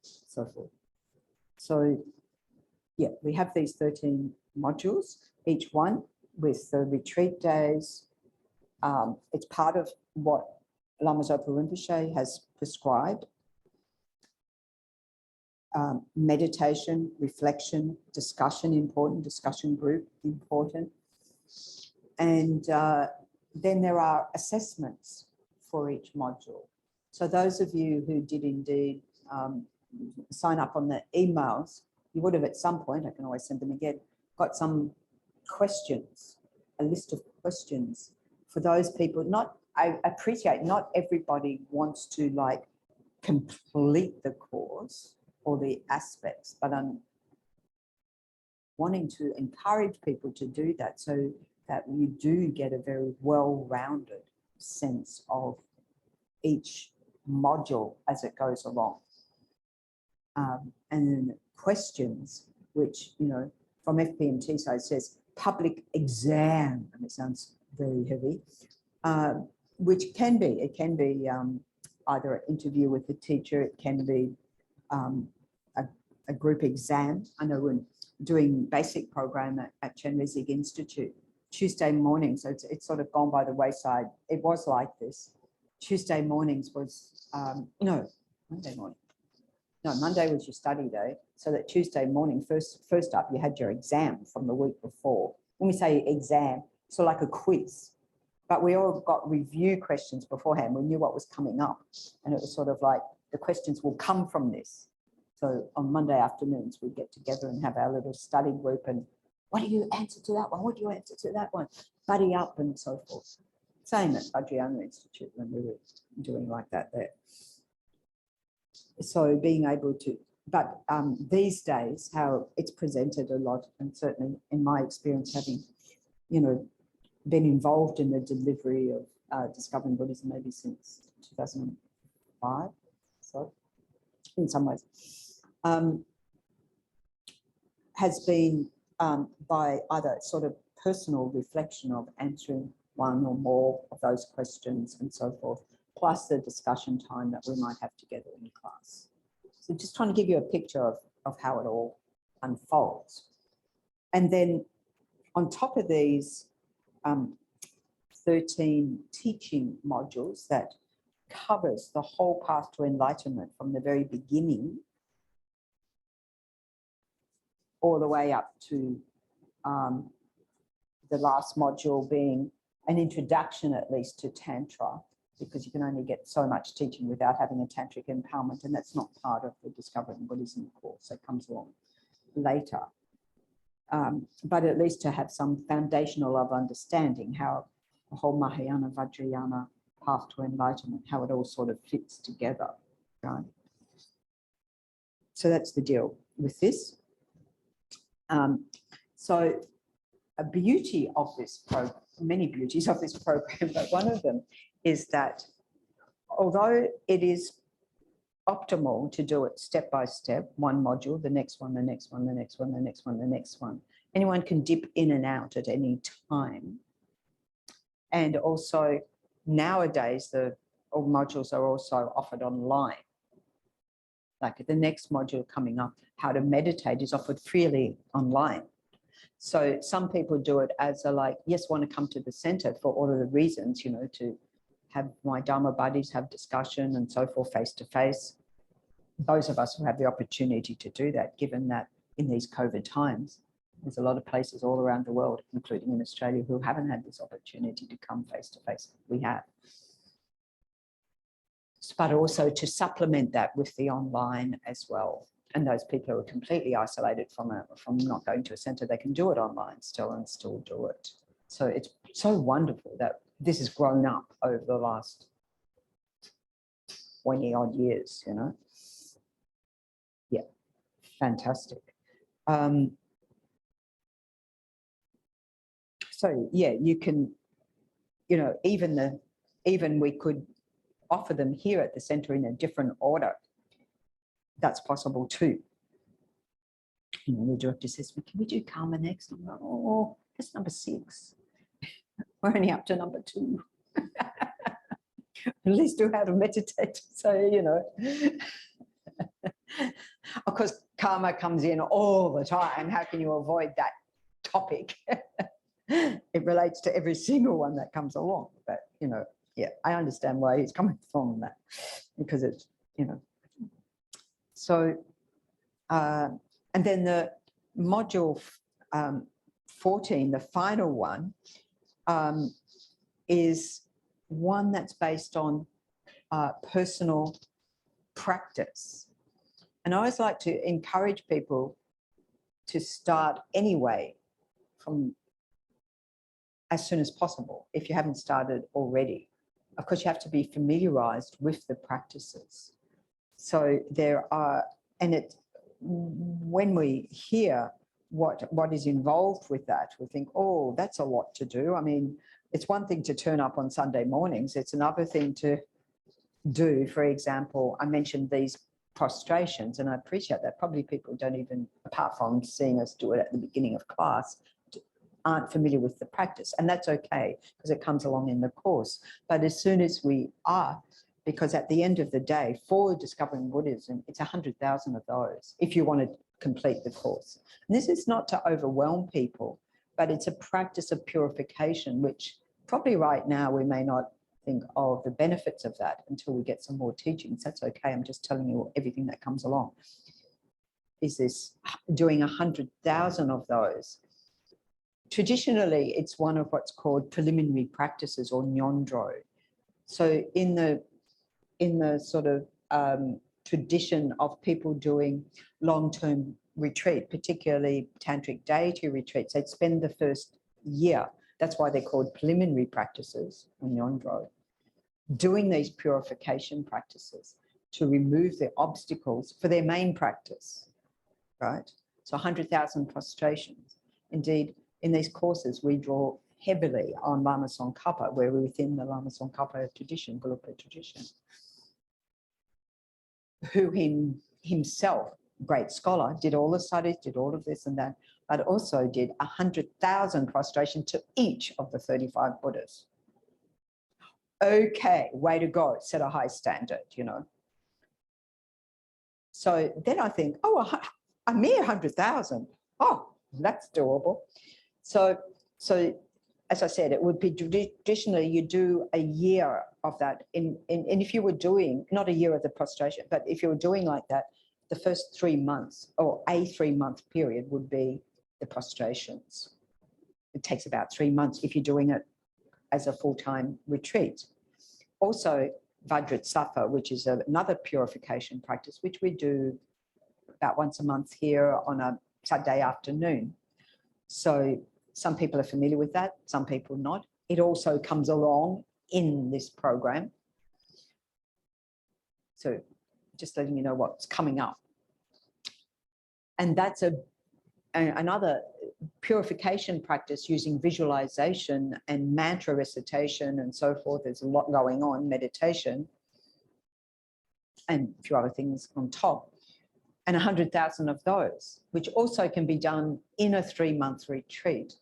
so forth. So yeah, we have these 13 modules, each one with the retreat days. It's part of what Lama Zopa Rinpoche has prescribed. Meditation, reflection, discussion important, discussion group important. And then there are assessments for each module. So those of you who did indeed sign up on the emails, you would have at some point, I can always send them again, got some questions, a list of questions for those people. I appreciate not everybody wants to like complete the course or the aspects, but I'm wanting to encourage people to do that so that you do get a very well-rounded sense of each module as it goes along. And then questions, which, you know, from FPMT side says public exam, and it sounds very heavy, which can be, it can be either an interview with the teacher, it can be a group exam. I know we're doing basic program at Chenrezig Institute, Tuesday mornings, so it's sort of gone by the wayside. It was like this. Tuesday mornings was, no, Monday morning. No, Monday was your study day. So that Tuesday morning, first up, you had your exam from the week before. When we say exam, so like a quiz, but we all got review questions beforehand. We knew what was coming up, and it was sort of like the questions will come from this. So on Monday afternoons, we get together and have our little study group, and what do you answer to that one? What do you answer to that one? Buddy up and so forth. Same at Vajrayana Institute when we were doing like that there. So being able to, but these days, how it's presented a lot, and certainly in my experience, having, you know, been involved in the delivery of Discovering Buddhism maybe since 2005, so in some ways, has been by either sort of personal reflection of answering one or more of those questions and so forth, plus the discussion time that we might have together in class. So just trying to give you a picture of how it all unfolds. And then on top of these 13 teaching modules that covers the whole path to enlightenment from the very beginning all the way up to the last module being an introduction, at least, to Tantra, because you can only get so much teaching without having a tantric empowerment, and that's not part of the Discovering Buddhism course. That comes along later. But at least to have some foundational of understanding how the whole Mahayana Vajrayana path to enlightenment, how it all sort of fits together, right? So that's the deal with this. So a beauty of this program, many beauties of this program, but one of them is that although it is optimal to do it step by step, one module, the next one, the next one, the next one, the next one, the next one, anyone can dip in and out at any time. And also nowadays, all modules are also offered online. Like the next module coming up, how to meditate, is offered freely online. So some people do it as a like, yes, want to come to the center for all of the reasons, you know, to have my Dharma buddies have discussion and so forth face to face. Those of us who have the opportunity to do that, given that in these COVID times, there's a lot of places all around the world, including in Australia, who haven't had this opportunity to come face to face. We have. But also to supplement that with the online as well. And those people who are completely isolated from not going to a center, they can do it online still and still do it. So it's so wonderful that this has grown up over the last 20 odd years, you know. Yeah, fantastic. So yeah, you can, you know, even we could offer them here at the center in a different order. That's possible too. You know, the director says, can we do karma next? I'm like, oh, that's number 6. We're only up to number 2. At least do how to meditate. So, you know, of course, karma comes in all the time. How can you avoid that topic? It relates to every single one that comes along. But, you know, yeah, I understand why he's coming from that, because it's, you know. So, and then the module 14, the final one, is one that's based on personal practice. And I always like to encourage people to start anyway from as soon as possible, if you haven't started already. Of course, you have to be familiarized with the practices. So there are, and it, when we hear what is involved with that, we think, oh, that's a lot to do. I mean, it's one thing to turn up on Sunday mornings. It's another thing to do, for example, I mentioned these prostrations, and I appreciate that probably people don't even, apart from seeing us do it at the beginning of class, aren't familiar with the practice. And that's okay, because it comes along in the course. But as soon as we are, because at the end of the day, for Discovering Buddhism, it's 100,000 of those, if you want to complete the course. And this is not to overwhelm people, but it's a practice of purification, which probably right now we may not think of the benefits of that until we get some more teachings. That's okay. I'm just telling you everything that comes along. Is this doing 100,000 of those? Traditionally, it's one of what's called preliminary practices, or nyondro. So in the sort of tradition of people doing long-term retreat, particularly tantric deity retreats, they'd spend the first year, that's why they're called preliminary practices, or nyondro, doing these purification practices to remove the obstacles for their main practice, right? So 100,000 prostrations. Indeed, in these courses, we draw heavily on Lama Tsongkhapa, where we're within the Lama Tsongkhapa tradition, Gelugpa tradition, who himself, great scholar, did all the studies, did all of this and that, but also did 100,000 prostration to each of the 35 Buddhas. Okay, way to go, set a high standard, you know. So then I think, oh, a mere 100,000. Oh, that's doable. So as I said, it would be traditionally you do a year of that. And if you were doing, not a year of the prostration, but if you were doing like that, the first 3 months or a 3-month period would be the prostrations. It takes about 3 months if you're doing it as a full-time retreat. Also, Vajrasattva, which is another purification practice, which we do about once a month here on a Saturday afternoon. So some people are familiar with that, some people not. It also comes along in this program. So just letting you know what's coming up. And that's another purification practice using visualization and mantra recitation and so forth. There's a lot going on, meditation, and a few other things on top. And 100,000 of those, which also can be done in a 3-month retreat.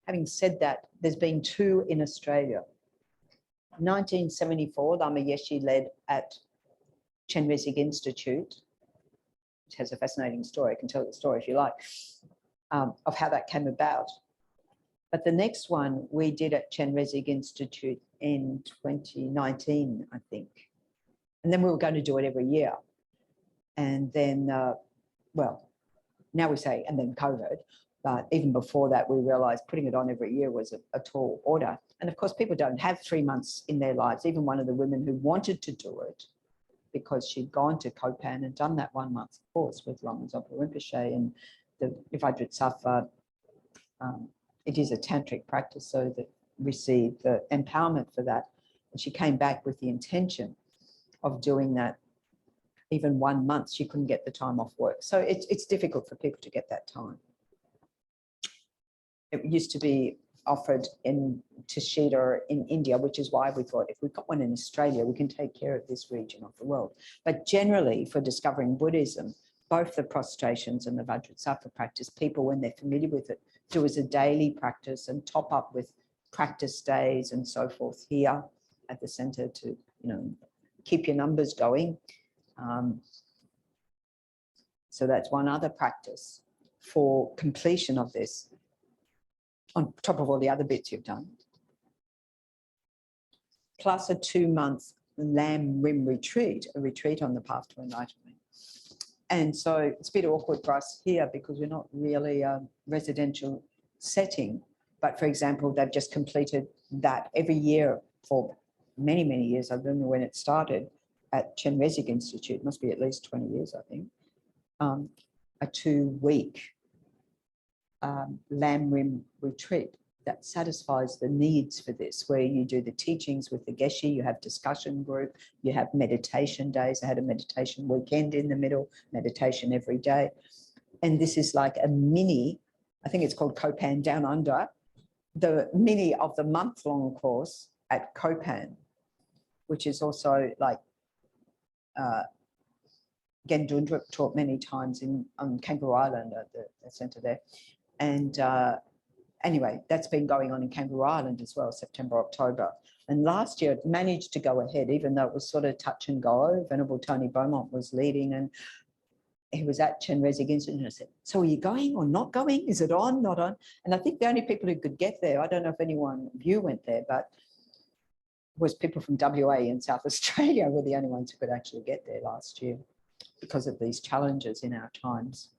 Having said that, there's been 2 in Australia. 1974, Lama Yeshe led at Chenrezig Institute, which has a fascinating story. I can tell the story if you like, of how that came about. But the next one we did at Chenrezig Institute in 2019, I think. And then we were going to do it every year. And then, well, now we say, and then COVID. But even before that, we realized putting it on every year was a tall order. And of course, people don't have 3 months in their lives. Even one of the women who wanted to do it, because she'd gone to Kopan and done that 1 month course with Lama Zopa Rinpoche and the Vajrasattva. It is a tantric practice, so that received the empowerment for that. And she came back with the intention of doing that even 1 month. She couldn't get the time off work. So it's difficult for people to get that time. It used to be offered in Tashida in India, which is why we thought if we've got one in Australia, we can take care of this region of the world. But generally, for discovering Buddhism, both the prostrations and the Vajrasattva practice, people, when they're familiar with it, do as a daily practice and top up with practice days and so forth here at the center to, you know, keep your numbers going. So that's one other practice for completion of this, on top of all the other bits you've done. Plus a 2-month Lam Rim retreat, a retreat on the path to enlightenment. And so it's a bit awkward for us here because we're not really a residential setting. But for example, they've just completed that every year for many, many years. I don't know when it started at Chenrezig Institute, must be at least 20 years, I think. A 2-week Lam Rim retreat that satisfies the needs for this, where you do the teachings with the Geshe, you have discussion group, you have meditation days. I had a meditation weekend in the middle, meditation every day. And this is like a mini, I think it's called Kopan Down Under, the mini of the month-long course at Kopan, which is also like Gendundrup taught many times on Kangaroo Island at the centre there. And anyway, that's been going on in Kangaroo Island as well, September, October. And last year it managed to go ahead, even though it was sort of touch and go. Venerable Tony Beaumont was leading and he was at Chenrezig Institute. And I said, so are you going or not going? Is it on, not on? And I think the only people who could get there, I don't know if anyone of you went there, but was people from WA and South Australia were the only ones who could actually get there last year because of these challenges in our times.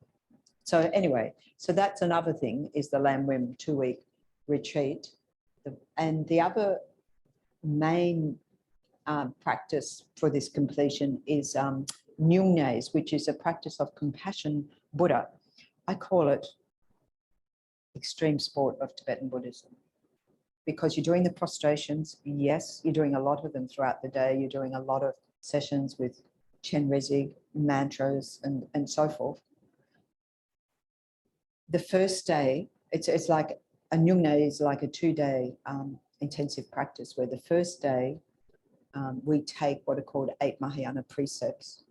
So anyway, so that's another thing, is the Lam Rim 2-week retreat. And the other main practice for this completion is Nyungnes, which is a practice of compassion Buddha. I call it extreme sport of Tibetan Buddhism, because you're doing the prostrations. Yes, you're doing a lot of them throughout the day. You're doing a lot of sessions with Chenrezig, mantras, and so forth. The first day, it's like a Nyungne is like a 2-day intensive practice, where the first day we take what are called 8 Mahayana Precepts.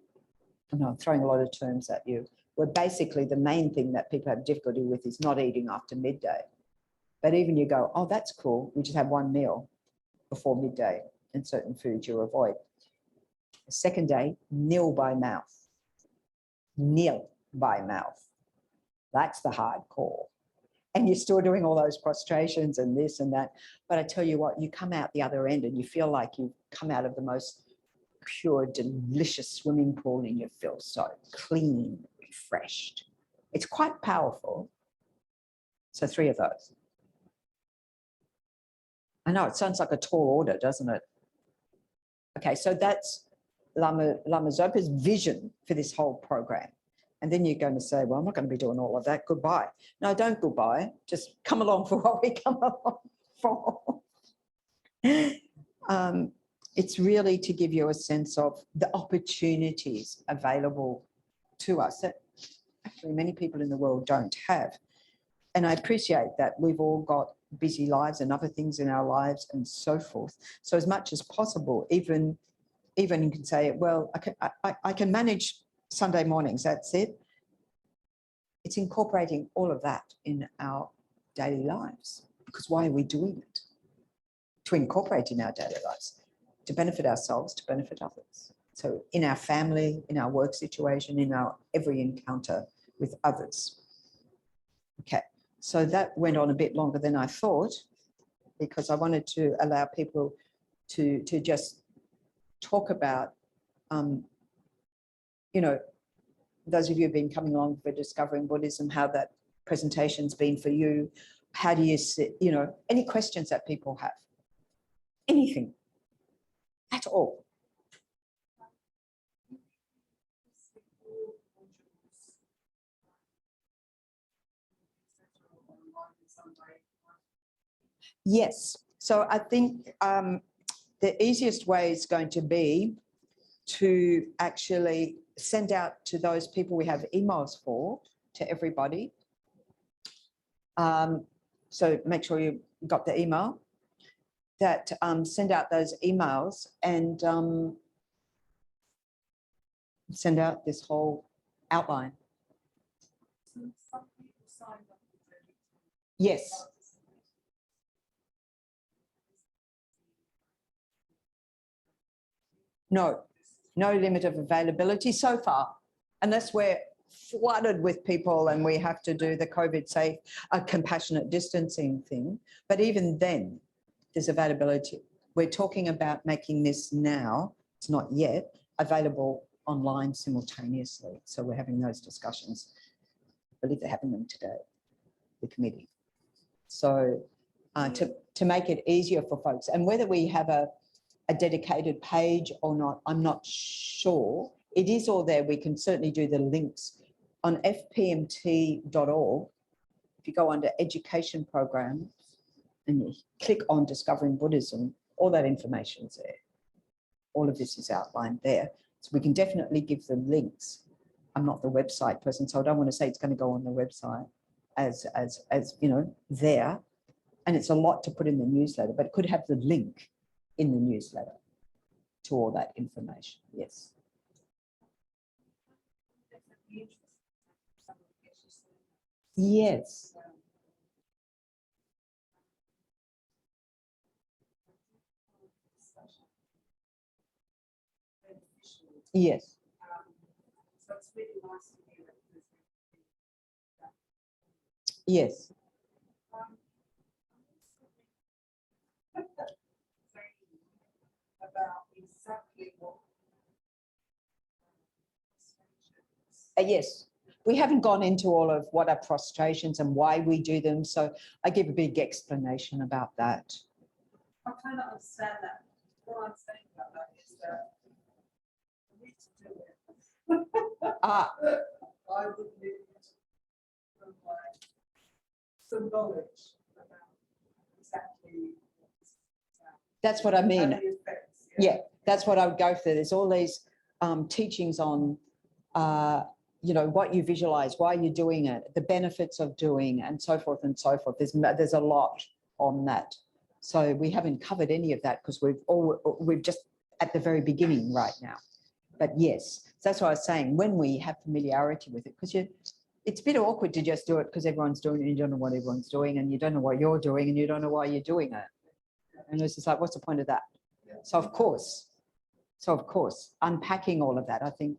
I know I'm throwing a lot of terms at you, where basically the main thing that people have difficulty with is not eating after midday. But even you go, oh, that's cool. We just have one meal before midday and certain foods you avoid. The second day, nil by mouth. Nil by mouth. That's the hardcore. And you're still doing all those prostrations and this and that. But I tell you what, you come out the other end and you feel like you've come out of the most pure, delicious swimming pool and you feel so clean, refreshed. It's quite powerful. So 3 of those. I know it sounds like a tall order, doesn't it? Okay, so that's Lama Zopa's vision for this whole program. And then you're going to say, well, I'm not going to be doing all of that. Goodbye. No, don't goodbye. Just come along for what we come along for. It's really to give you a sense of the opportunities available to us that actually many people in the world don't have. And I appreciate that we've all got busy lives and other things in our lives and so forth. So as much as possible, even you can say, well, I can manage Sunday mornings, that's it. It's incorporating all of that in our daily lives. Because why are we doing it? To incorporate in our daily lives, to benefit ourselves, to benefit others. So in our family, in our work situation, in our every encounter with others. Okay, so that went on a bit longer than I thought, because I wanted to allow people to just talk about, you know, those of you who've been coming along for Discovering Buddhism, how that presentation's been for you. How do you sit, you know, any questions that people have? Anything at all. Yes. So I think the easiest way is going to be to actually send out to those people we have emails for, to everybody. So make sure you got the email. That send out those emails and send out this whole outline. Yes. No limit of availability so far, unless we're flooded with people and we have to do the COVID safe, compassionate distancing thing. But even then, there's availability. We're talking about making this now, it's not yet, available online simultaneously. So we're having those discussions. I believe they're having them today, the committee. So to make it easier for folks, and whether we have a dedicated page or not, I'm not sure. It is all there. We can certainly do the links on fpmt.org. If you go under education programs and you click on Discovering Buddhism, all that information is there. All of this is outlined there. So we can definitely give the links. I'm not the website person, so I don't want to say it's going to go on the website as you know, there. And it's a lot to put in the newsletter, but it could have the link in the newsletter to all that information. Yes. Yes. Yes. So it's really nice to hear that. Yes. About exactly what. Yes. We haven't gone into all of what are prostrations and why we do them. So I give a big explanation about that. I kind of understand that. What I'm saying about that is that I need to do it. I would need some knowledge about exactly what this is about. That's what I mean. And the effects, Yeah, that's what I would go for. There's all these teachings on, you know, what you visualize, why you're doing it, the benefits of doing, and so forth and so forth. There's a lot on that. So we haven't covered any of that because we've just at the very beginning right now. But yes, that's what I was saying, when we have familiarity with it, because it's a bit awkward to just do it because everyone's doing it and you don't know what everyone's doing and you don't know what you're doing and you don't know why you're doing it. And it's just like, what's the point of that? So of course, unpacking all of that, I think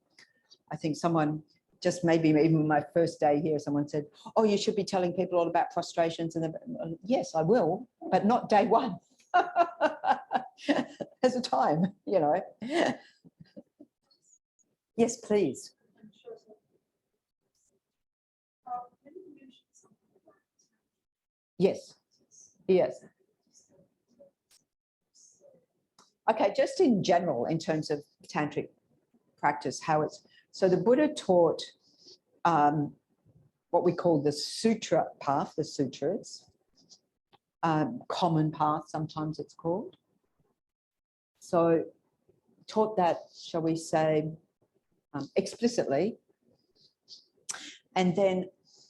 someone, just maybe even my first day here, someone said, oh, you should be telling people all about frustrations. And yes, I will, but not day one. There's a time, you know. Yes, please. Yes, yes. Okay, just in general, in terms of tantric practice, how it's, so the Buddha taught what we call the Sutra Path, the sutras, common path, sometimes it's called. So taught that, shall we say, explicitly. And then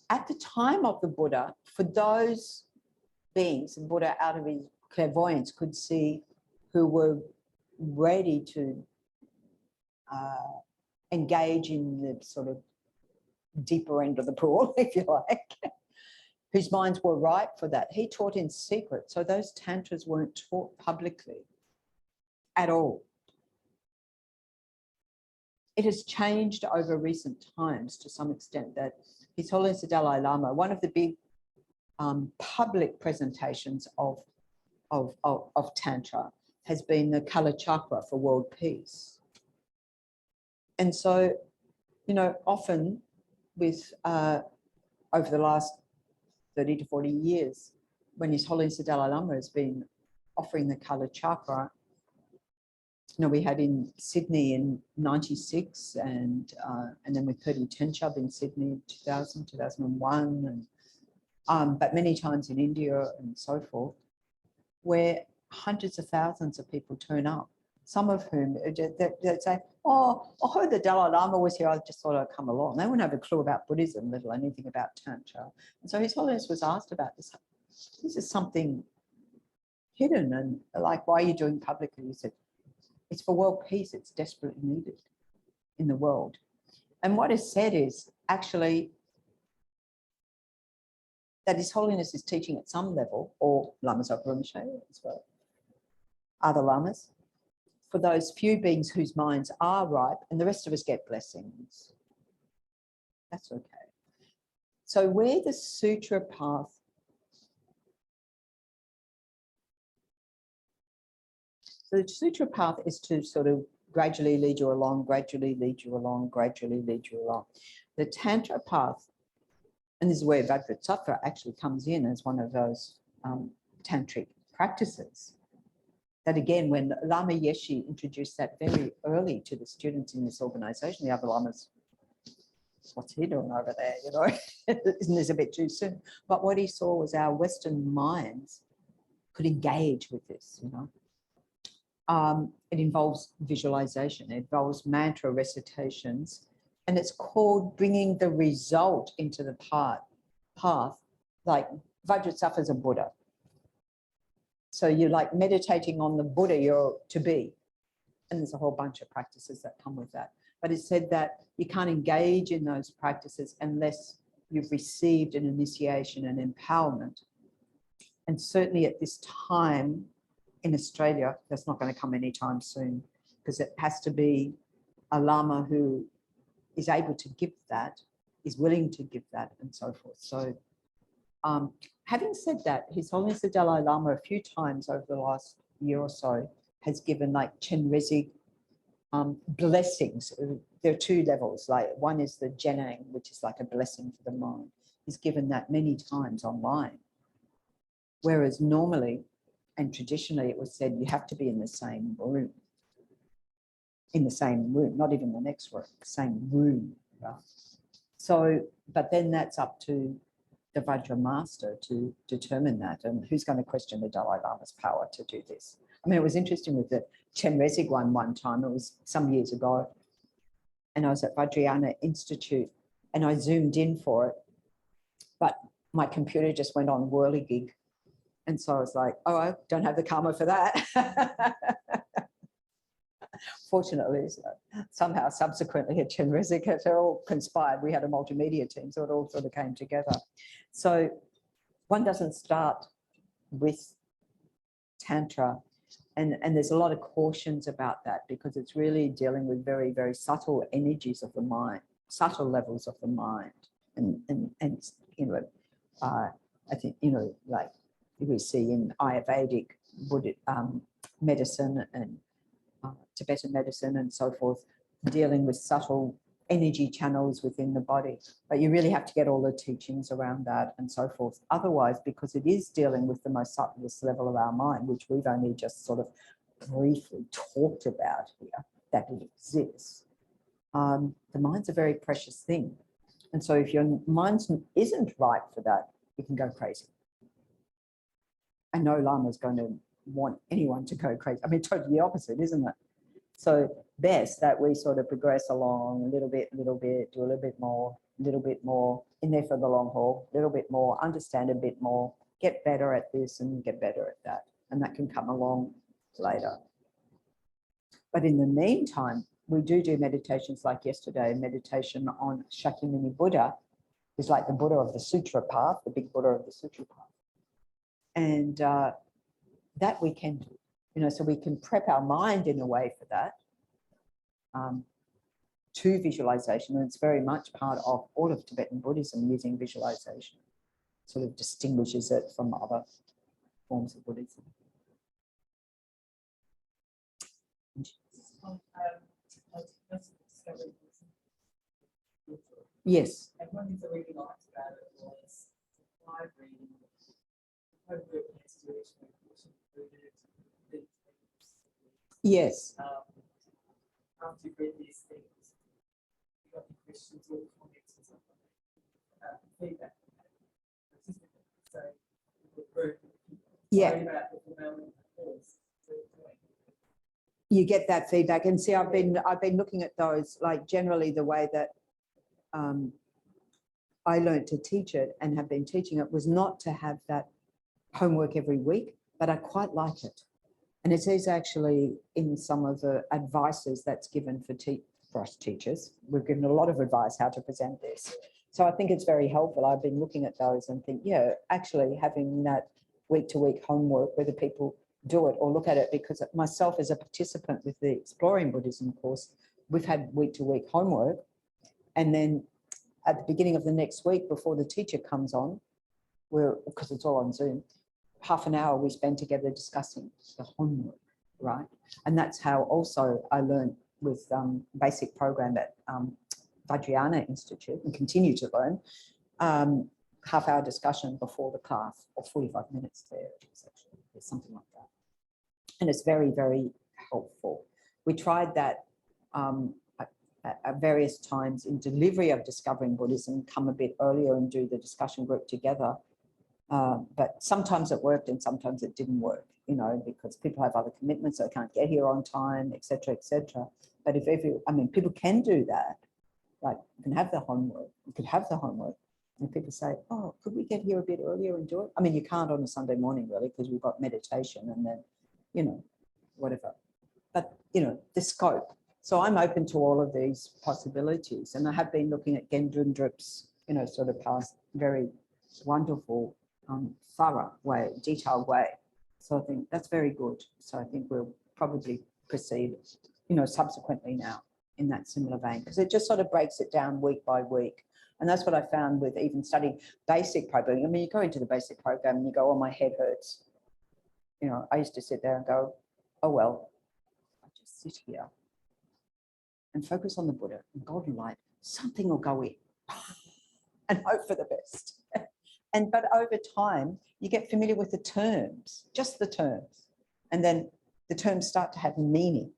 at the time of the Buddha, for those beings, the Buddha out of his clairvoyance could see who were ready to engage in the sort of deeper end of the pool, if you like, whose minds were ripe for that. He taught in secret. So those tantras weren't taught publicly at all. It has changed over recent times to some extent that His Holiness the Dalai Lama, one of the big public presentations of Tantra has been the Kala Chakra for world peace. And so, you know, often with over the last 30 to 40 years, when His Holiness the Dalai Lama has been offering the Kala Chakra, you know, we had in Sydney in 96 and then with Thubten Chokyi in Sydney in 2000, 2001, and but many times in India and so forth, where hundreds of thousands of people turn up, some of whom they'd say, oh, I heard the Dalai Lama was here, I just thought I'd come along. They wouldn't have a clue about Buddhism, little anything about Tantra. And so His Holiness was asked about this. This is something hidden, and like, why are you doing publicly? He said, it's for world peace, it's desperately needed in the world. And what is said is actually that His Holiness is teaching at some level, or Lamas of Rinpoche as well, other Lamas, for those few beings whose minds are ripe, and the rest of us get blessings. That's okay. So where the Sutra Path, so the Sutra Path is to sort of gradually lead you along, gradually lead you along, gradually lead you along. The Tantra Path, and this is where Vajrasattva actually comes in as one of those tantric practices. That again, when Lama Yeshe introduced that very early to the students in this organization, the other Lamas, what's he doing over there, you know? Isn't this a bit too soon? But what he saw was our Western minds could engage with this, you know. It involves visualization, it involves mantra recitations, and it's called bringing the result into the path, like Vajrasattva is a Buddha. So you're like meditating on the Buddha you're to be. And there's a whole bunch of practices that come with that. But it said that you can't engage in those practices unless you've received an initiation and empowerment. And certainly at this time in Australia, that's not going to come anytime soon, because it has to be a Lama who is able to give that, is willing to give that, and so forth. So having said that, His Holiness the Dalai Lama a few times over the last year or so has given like Chenrezig blessings. There are two levels. Like one is the Jenang, which is like a blessing for the mind. He's given that many times online. Whereas normally and traditionally it was said you have to be in the same room. In the same room, not even the next room, same room. Right? So, but then that's up to the Vajra master to determine that, and who's going to question the Dalai Lama's power to do this. I mean, it was interesting with the Chenrezig one time, it was some years ago, and I was at Vajrayana Institute and I zoomed in for it, but my computer just went on whirligig. And so I was like, oh, I don't have the karma for that. Fortunately, somehow subsequently at Chenrezig, it all conspired. We had a multimedia team, so it all sort of came together. So one doesn't start with Tantra, and there's a lot of cautions about that, because it's really dealing with very, very subtle energies of the mind, subtle levels of the mind. And you know, I think, you know, like we see in Ayurvedic Buddhist medicine and Tibetan medicine and so forth, dealing with subtle energy channels within the body. But you really have to get all the teachings around that and so forth. Otherwise, because it is dealing with the most subtlest level of our mind, which we've only just sort of briefly talked about here, that it exists. The mind's a very precious thing. And so if your mind isn't right for that, you can go crazy. And no Lama is going to want anyone to go crazy. I mean, totally the opposite, isn't it? So best that we sort of progress along a little bit, do a little bit more, in there for the long haul, a little bit more, understand a bit more, get better at this and get better at that. And that can come along later. But in the meantime, we do meditations like yesterday. Meditation on Shakyamuni Buddha is like the Buddha of the Sutra Path, the big Buddha of the Sutra Path. And that we can do, you know, so we can prep our mind in a way for that, to visualization. And it's very much part of all of Tibetan Buddhism, using visualization. Sort of distinguishes it from other forms of Buddhism. Yes. And one thing I really liked about it was live reading. Yes. After you've read these things, you've got any questions or comments or something, feedback. So, yeah. About the formality of the course. You get that feedback, and see, I've been looking at those, like generally the way that I learned to teach it and have been teaching it was not to have that homework every week, but I quite like it. And it is actually in some of the advices that's given for us teachers. We've given a lot of advice how to present this. So I think it's very helpful. I've been looking at those and think, yeah, actually having that week-to-week homework, whether people do it or look at it, because myself as a participant with the Exploring Buddhism course, we've had week-to-week homework. And then at the beginning of the next week, before the teacher comes on, because it's all on Zoom, half an hour we spend together discussing the homework, right? And that's how also I learned with basic program at Vajrayana Institute, and continue to learn, half-hour discussion before the class, or 45 minutes there, actually, something like that. And it's very, very helpful. We tried that at various times in delivery of Discovering Buddhism, come a bit earlier and do the discussion group together. But sometimes it worked and sometimes it didn't work, you know, because people have other commitments, so they can't get here on time, etc., etc. But I mean, people can do that. Like, you can have the homework, and people say, oh, could we get here a bit earlier and do it? I mean, you can't on a Sunday morning, really, because we've got meditation and then, you know, whatever. But, you know, the scope. So I'm open to all of these possibilities. And I have been looking at Gendrun Drip's, you know, sort of past very wonderful, thorough way, detailed way. So I think that's very good. So I think we'll probably proceed, you know, subsequently now in that similar vein, because it just sort of breaks it down week by week. And that's what I found with even studying basic programming. I mean, you go into the basic program and you go, oh, my head hurts. You know, I used to sit there and go, oh, well, I just sit here and focus on the Buddha and golden light. Something will go in and hope for the best. But over time, you get familiar with the terms, just the terms. And then the terms start to have meaning.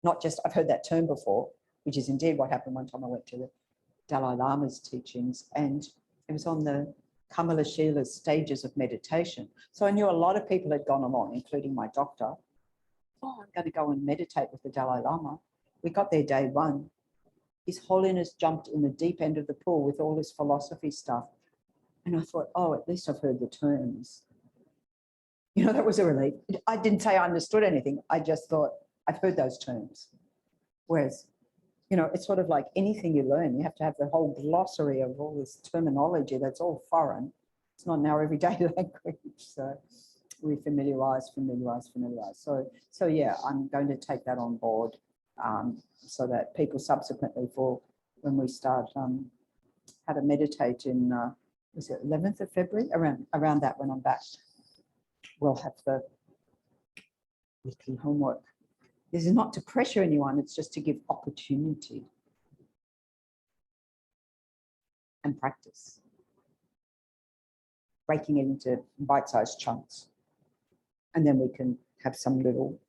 Not just, I've heard that term before, which is indeed what happened one time I went to the Dalai Lama's teachings, and it was on the Kamala Shila's stages of meditation. So I knew a lot of people had gone along, including my doctor. Oh, I'm going to go and meditate with the Dalai Lama. We got there day one. His Holiness jumped in the deep end of the pool with all his philosophy stuff. And I thought, oh, at least I've heard the terms. You know, that was a relief. I didn't say I understood anything. I just thought, I've heard those terms. Whereas, you know, it's sort of like anything you learn, you have to have the whole glossary of all this terminology that's all foreign. It's not in our everyday language. So we familiarize. So yeah, I'm going to take that on board so that people subsequently, for when we start how to meditate in, was it 11th of February? Around that, when I'm back, we'll have the weekly homework. This is not to pressure anyone, it's just to give opportunity and practice. Breaking it into bite-sized chunks. And then we can have some little,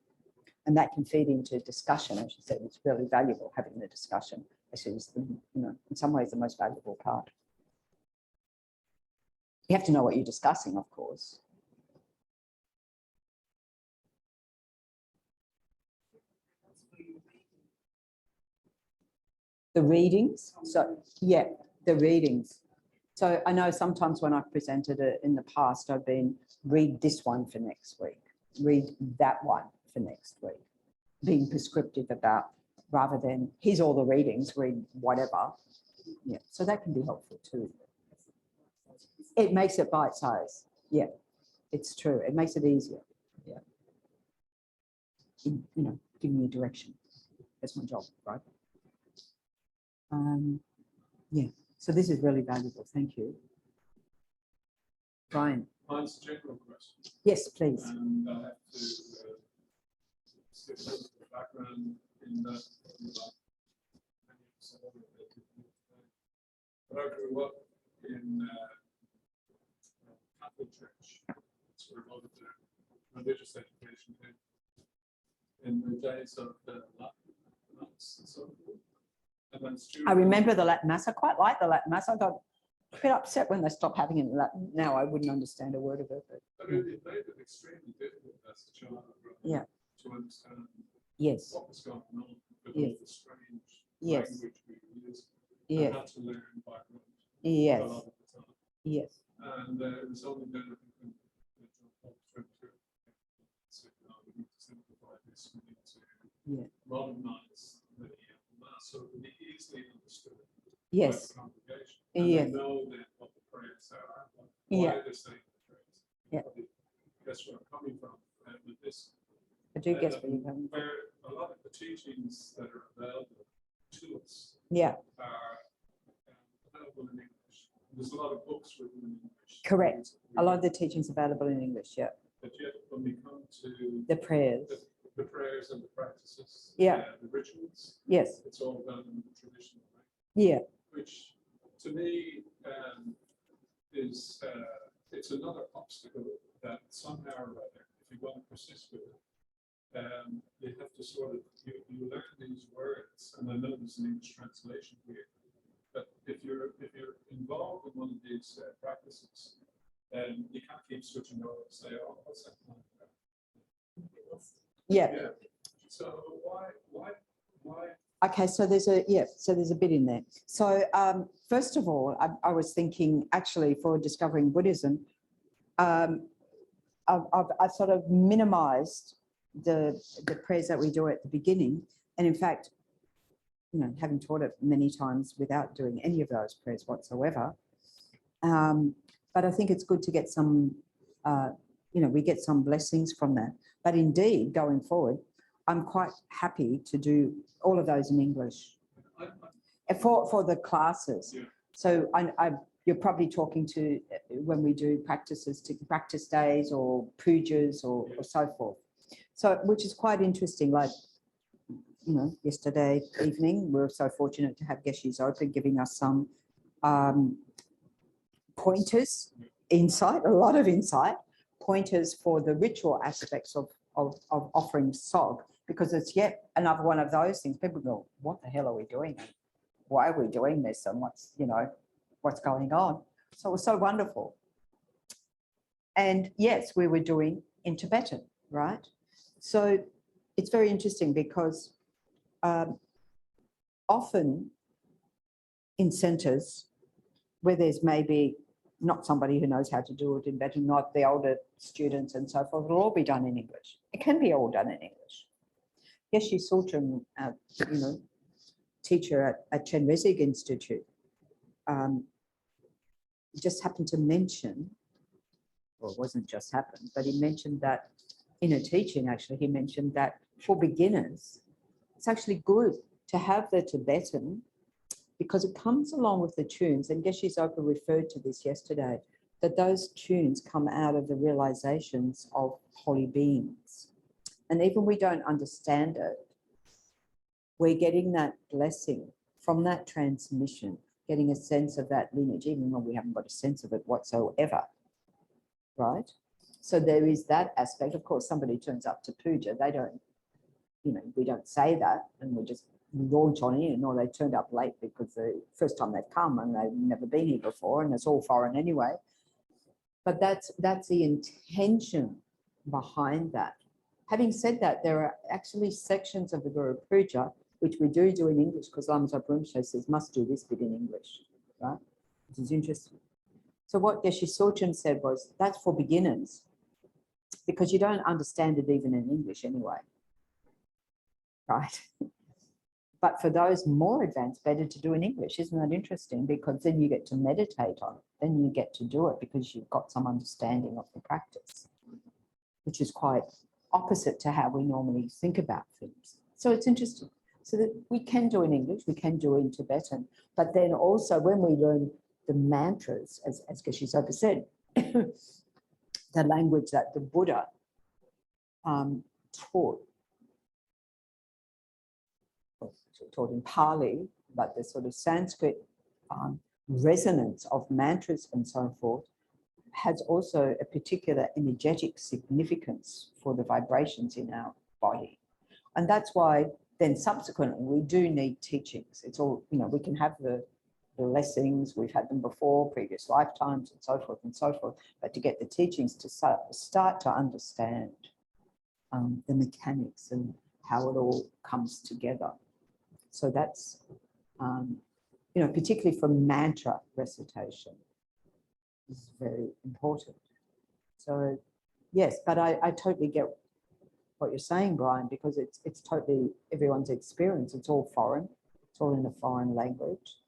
and that can feed into discussion. As you said, it's really valuable having the discussion. Actually, it's the, you know, in some ways the most valuable part. You have to know what you're discussing, of course. The readings. So yeah, the readings. So I know sometimes when I've presented it in the past, I've been read this one for next week, read that one for next week, being prescriptive about, rather than here's all the readings, read whatever. Yeah, so that can be helpful too. It makes it bite size. Yeah, it's true. It makes it easier. Yeah. You know, giving you direction. That's my job, right? Yeah, so this is really valuable. Thank you. Brian. Mine's a general question. Yes, please. And I have to skip over the background in that. But I grew up in Catholic Church. That's where a lot of the religious education came in the days of the Latin monks and so forth. And then I remember the Latin Mass. I quite like the Latin Mass. I got a bit upset when they stopped having it in Latin. Now I wouldn't understand a word of it. But it made it extremely difficult as a child, yeah, to understand yes, what was going on with yes, all the strange yes, language we used. yeah, I had to learn by rote yes, a lot of the time. yes, And it was only then when John Paul went through said, no, we need to simplify this, we need to modernize the Mass so it would be easily understood yes, by the congregation. And yes, they know then what the prayers are, yeah, why they're saying the prayers. Yeah. Guess where I'm coming from with this. I do guess where you're coming from. Where a lot of the teachings that are available to us Yeah, are available in English. There's a lot of books written in English. correct. A lot of the teachings available in English, yeah. But yet when we come to The prayers. the prayers and the practices, Yeah. The rituals, Yes, it's all done in the traditional way. yeah, Which to me is it's another obstacle that somehow or other, if you want to persist with it, you have to sort of you learn these words, and I know there's an English translation here, but if you're involved in one of these practices, you can't keep switching over and say, oh, what's that? yeah. Yeah. So why? Okay, so there's a bit in there. So first of all, I was thinking actually for discovering Buddhism, I've sort of minimized the prayers that we do at the beginning, and in fact, you know, having taught it many times without doing any of those prayers whatsoever. But I think it's good to get some, you know, we get some blessings from that. But indeed, going forward, I'm quite happy to do all of those in English for the classes. Yeah. So you're probably talking to when we do practices, to practice days or pujas or so forth. So, which is quite interesting. Like, you know, yesterday evening, we were so fortunate to have Geshe Zopa giving us some pointers, insight, a lot of insight, pointers for the ritual aspects of offering sog, because it's yet another one of those things. People go, what the hell are we doing? Why are we doing this? And what's, you know, what's going on? So it was so wonderful. And yes, we were doing in Tibetan, right? So it's very interesting because often in centres where there's maybe not somebody who knows how to do it in Tibetan, not the older students and so forth, it'll all be done in English. It can be all done in English. Geshe Sultan, teacher at Chenrezig Institute, just happened to mention, or it wasn't just happened, but he mentioned that in a teaching, actually, he mentioned that for beginners, it's actually good to have the Tibetan because it comes along with the tunes, and Geshe Zopa referred to this yesterday, that those tunes come out of the realizations of holy beings. And even we don't understand it, we're getting that blessing from that transmission, getting a sense of that lineage, even though we haven't got a sense of it whatsoever, right? So there is that aspect. Of course, somebody turns up to puja, they don't, we don't say that, and we just launch on in, or they turned up late because the first time they've come and they've never been here before, and it's all foreign anyway. But that's the intention behind that. Having said that, there are actually sections of the Guru Puja which we do in English, because Lama Zopa Rinpoche says must do this bit in English, right? Which is interesting. So what Geshe Sultan said was, that's for beginners, because you don't understand it even in English anyway, right? But for those more advanced, better to do in English. Isn't that interesting? Because then you get to meditate on it. Then you get to do it because you've got some understanding of the practice, which is quite opposite to how we normally think about things. So it's interesting. So that we can do in English, we can do in Tibetan, but then also when we learn the mantras, as Geshe Zopa said, the language that the Buddha taught in Pali, but the sort of Sanskrit resonance of mantras and so forth has also a particular energetic significance for the vibrations in our body. And that's why then subsequently we do need teachings. It's all, we can have the blessings, we've had them before, previous lifetimes and so forth, but to get the teachings to start to understand the mechanics and how it all comes together. So that's, particularly for mantra recitation, is very important. So yes, but I totally get what you're saying, Brian, because it's totally everyone's experience. It's all foreign. It's all in a foreign language.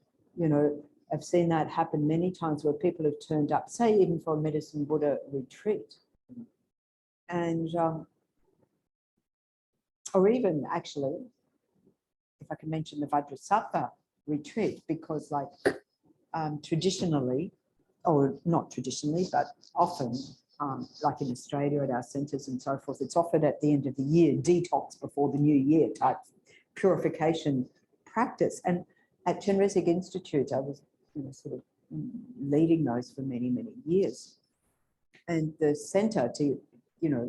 I've seen that happen many times where people have turned up, say even for a Medicine Buddha retreat, and or even actually, if I can mention the Vajrasattva retreat, because traditionally, or not traditionally, but often, like in Australia at our centres and so forth, it's offered at the end of the year, detox before the new year type purification practice. And at Chenrezig Institute, I was sort of leading those for many, many years. And the centre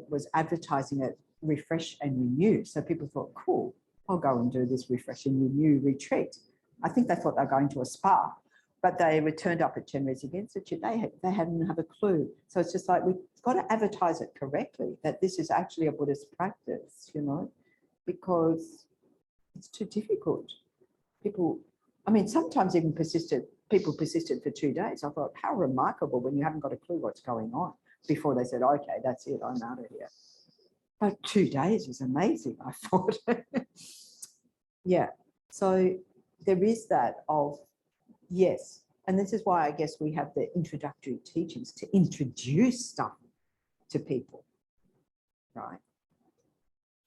was advertising it, refresh and renew. So people thought, cool, I'll go and do this refresh and renew retreat. I think they thought they were going to a spa, but they returned up at Chenrezig Institute. They hadn't have a clue. So it's just like, we've got to advertise it correctly, that this is actually a Buddhist practice, because it's too difficult. People, sometimes even people persisted for 2 days. I thought, how remarkable when you haven't got a clue what's going on before they said, okay, that's it, I'm out of here. But 2 days is amazing, I thought. Yeah, so there is that of, yes, and this is why I guess we have the introductory teachings to introduce stuff to people, right?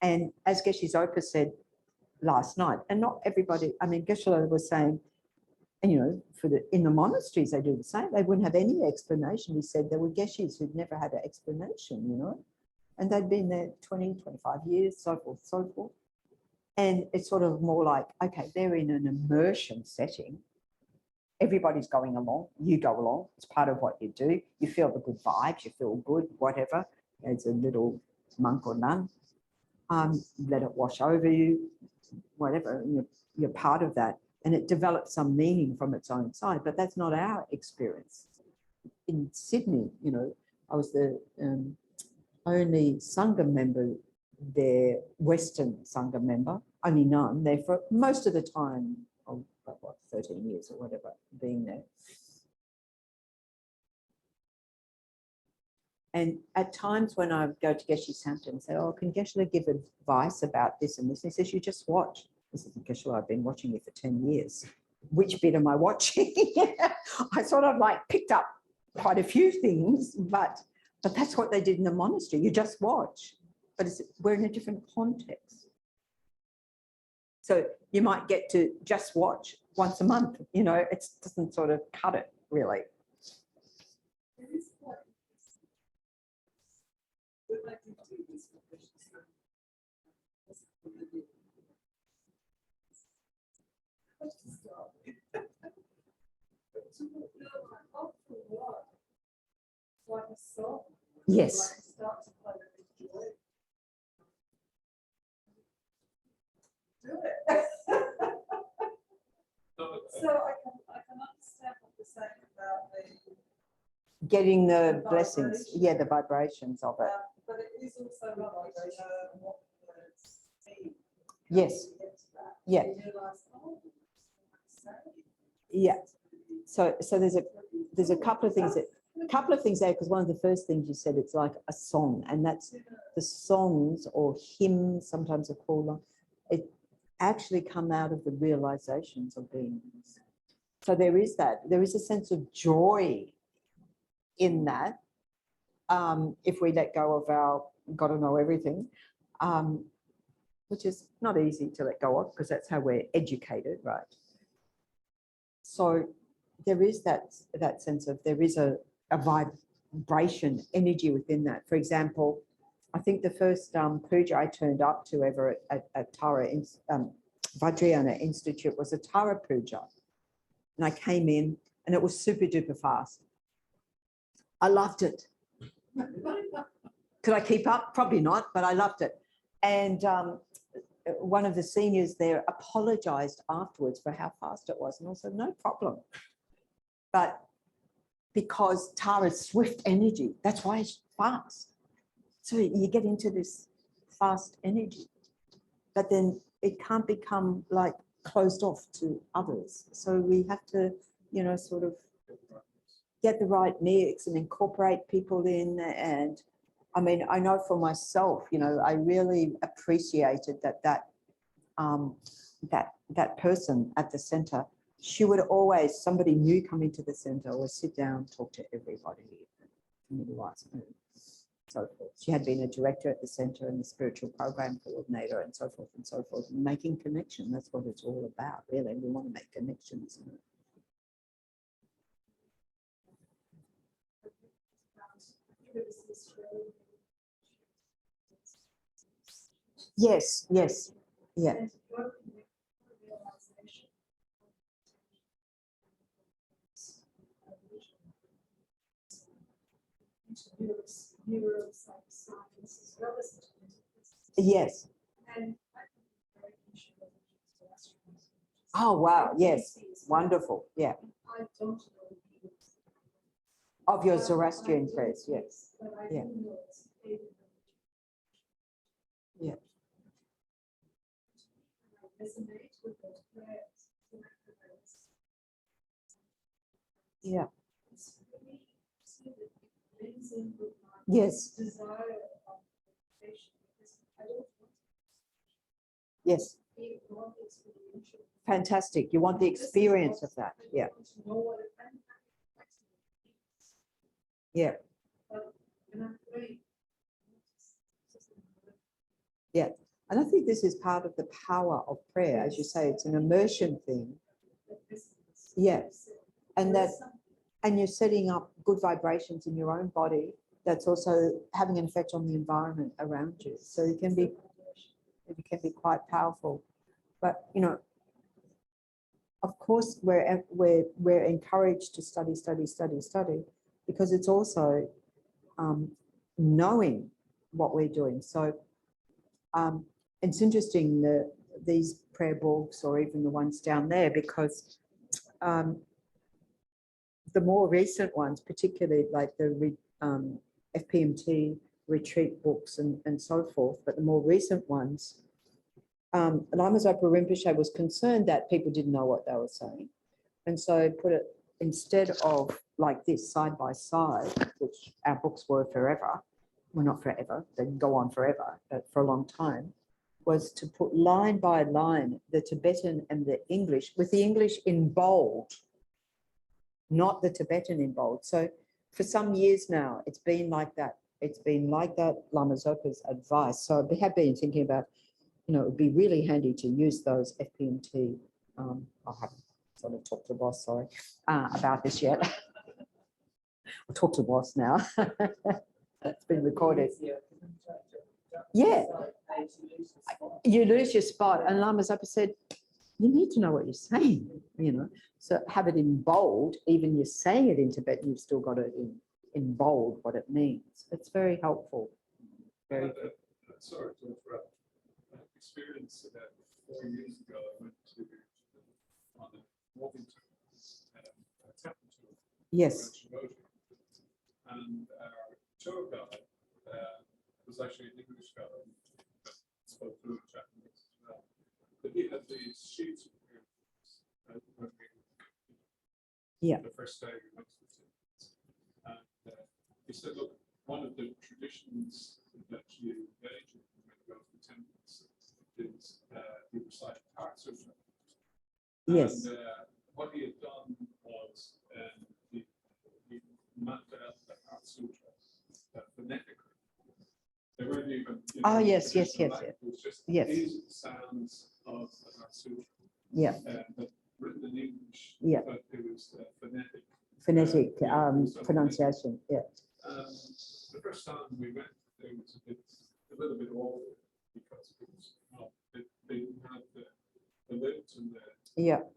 And as Geshe Zopa said last night, and not everybody, Geshe Zopa was saying, in the monasteries they do the same. They wouldn't have any explanation. He said there were Geshes who'd never had an explanation, and they'd been there 20, 25 years, so forth, so forth. And it's sort of more like, okay, they're in an immersion setting. Everybody's going along, you go along, it's part of what you do. You feel the good vibes, you feel good, whatever, as a little monk or nun. Let it wash over you, whatever, and you're part of that. And it develops some meaning from its own side, but that's not our experience. In Sydney, I was the only Sangha member there, Western Sangha member, only none there for most of the time, about 13 years or whatever, being there. And at times when I go to Geshe Samten and say, oh, can Geshe give advice about this and this? And he says, you just watch. He says, Geshe, I've been watching you for 10 years. Which bit am I watching? I sort of like picked up quite a few things, but that's what they did in the monastery. You just watch, but we're in a different context. So you might get to just watch once a month, you know, it doesn't sort of cut it really. Yes. So I can understand what you're saying about the Getting the blessings, yeah, the vibrations of it. but it is also about what words mean. Yes. Yeah. You realise, oh, Yeah. So there's a couple of things there, because one of the first things you said, it's like a song, and that's the songs or hymns, sometimes are called them, it actually come out of the realizations of beings. So there is a sense of joy in that, if we let go of our gotta know everything, which is not easy to let go of because that's how we're educated, right? So there is that sense of, there is a vibration, energy within that. For example, I think the first puja I turned up to ever at Tara Vajrayana Institute was a Tara puja. And I came in and it was super duper fast. I loved it. Could I keep up? Probably not, but I loved it. And one of the seniors there apologized afterwards for how fast it was. And I said, no problem. But because Tara's swift energy, that's why it's fast. So you get into this fast energy, but then it can't become like closed off to others. So we have to, you know, sort of get the right mix and incorporate people in. And I mean, I know for myself, you know, I really appreciated that person at the center, she would always, somebody new come into the center or sit down, talk to everybody, so forth. She had been a director at the center and the spiritual program coordinator and so forth and so forth. And making connection, that's what it's all about, really. We want to make connections. Yes, yes, yeah. Yes. Oh, wow. Yes. Wonderful. Yeah. Of your Zoroastrian prayers. Yes. Yeah. Yeah. Yeah. Yes. Yes. Fantastic. You want the experience of that. Yeah. Yeah. Yeah. And I think this is part of the power of prayer. As you say, it's an immersion thing. Yes. And you're setting up good vibrations in your own body that's also having an effect on the environment around you. So it can be quite powerful. But, you know, of course, we're encouraged to study, because it's also knowing what we're doing. So it's interesting, these prayer books or even the ones down there, because the more recent ones, particularly like the FPMT retreat books and so forth, but the more recent ones, Lama Zopa Rinpoche was concerned that people didn't know what they were saying. And so put it, instead of like this side by side, which our books were forever, well, not forever, they go on forever, but for a long time, was to put line by line the Tibetan and the English, with the English in bold, not the Tibetan in bold. So for some years now, it's been like that. It's been like that, Lama Zopa's advice. So I have been thinking about, it would be really handy to use those FPMT. I haven't sort of talked to the boss, sorry, about this yet. I'll talk to the boss now. It's been recorded. Yeah, you lose your spot. And Lama Zopa said, you need to know what you're saying, So have it in bold, even you're saying it in Tibetan, you've still got it in bold what it means. It's very helpful. Very good. Sorry to interrupt. I experienced that 4 years ago. I went to on a walking temple tour. Yes. And our tour guide was actually an English guy that spoke fluent Japanese as well. But he had these sheets of when we, the first day we went to the temples. And he said, look, one of the traditions that you engage in when you go to the temples is you recite Heart Sutra. Yes. And what he had done was he mapped out the Heart Sutra phonetically. They weren't even. Yes. It was just these sounds of the Heart Sutra. Yeah. But written in English. Yeah. But it was phonetic. Phonetic pronunciation. Yeah. The first time we went, it was a little bit awkward because it was they didn't have the lips and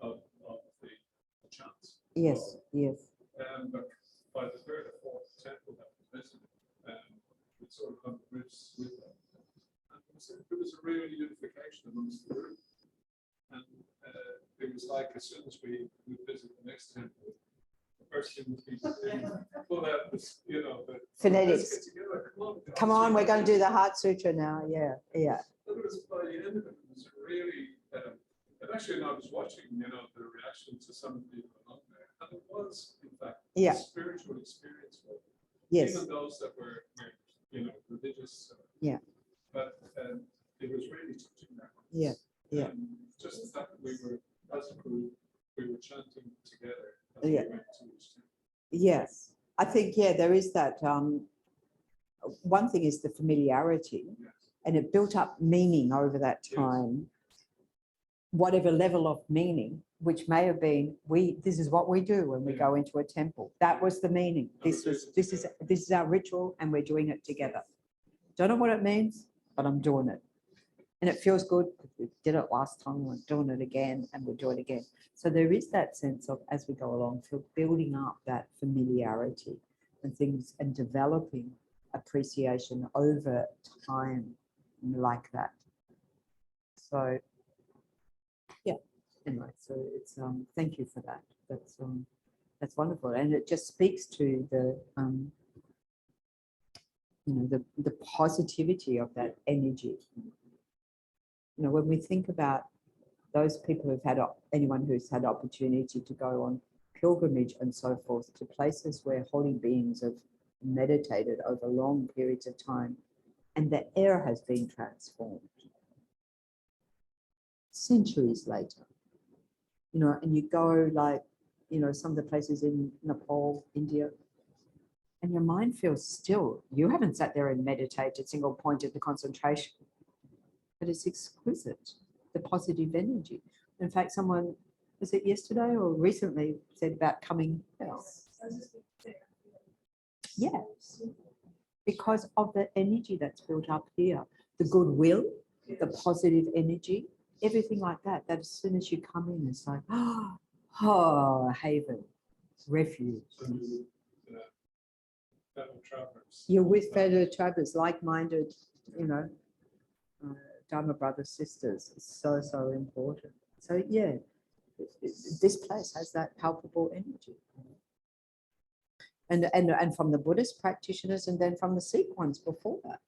of the chants. Yes. But by the third or fourth temple that we visited, we sort of come to grips with them. And there was a real unification amongst the group. And it was like as soon as we visit the next temple, the first thing would be pull out this, the phonetics. Come on, we're going to do the Heart Sutra now. Yeah. But it was by the end of it, it was really, and actually, I was watching, the reaction to some of the people along there, and it was, in fact, a spiritual experience for them. Yes. Even those that were religious. But it was really touching that. Yeah. Just the fact that we were, as a group, we were chanting together as Yeah. we went to each temple. Yes. I think, there is that. One thing is the familiarity, and it built up meaning over that time. Whatever level of meaning, which may have been, this is what we do when we go into a temple. That was the meaning. This is our ritual, and we're doing it together. Don't know what it means, but I'm doing it. And it feels good. We did it last time, we're doing it again, and we'll do it again. So there is that sense of, as we go along, building up that familiarity and things, and developing appreciation over time like that. So, anyway, so it's thank you for that. That's wonderful, and it just speaks to the the positivity of that energy. When we think about those people who've had, anyone who's had opportunity to go on pilgrimage and so forth to places where holy beings have meditated over long periods of time, and the air has been transformed centuries later, and you go like, some of the places in Nepal, India, and your mind feels still. You haven't sat there and meditated single pointed the concentration, but it's exquisite, the positive energy. In fact, someone, was it yesterday or recently, said about coming else. Yeah, because of the energy that's built up here, the goodwill, the positive energy, everything like that, that as soon as you come in, it's like, haven, refuge. You're with fellow travelers, like-minded, Dharma brothers, sisters. It's so, so important. So this place has that palpable energy. And from the Buddhist practitioners, and then from the Sikh ones before that,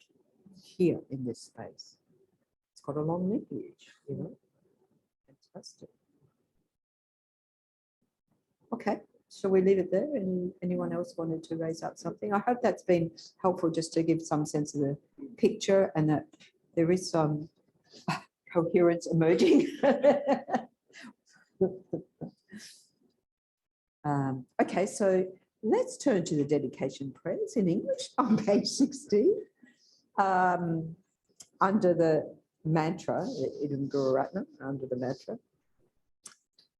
here in this space. It's got a long lineage, Fantastic. Okay, shall we leave it there? Anyone else wanted to raise up something? I hope that's been helpful just to give some sense of the picture and that there is some coherence emerging. Okay, so let's turn to the dedication prayers in English on page 16. Under the mantra, Idam Guru Ratnam, under the mantra.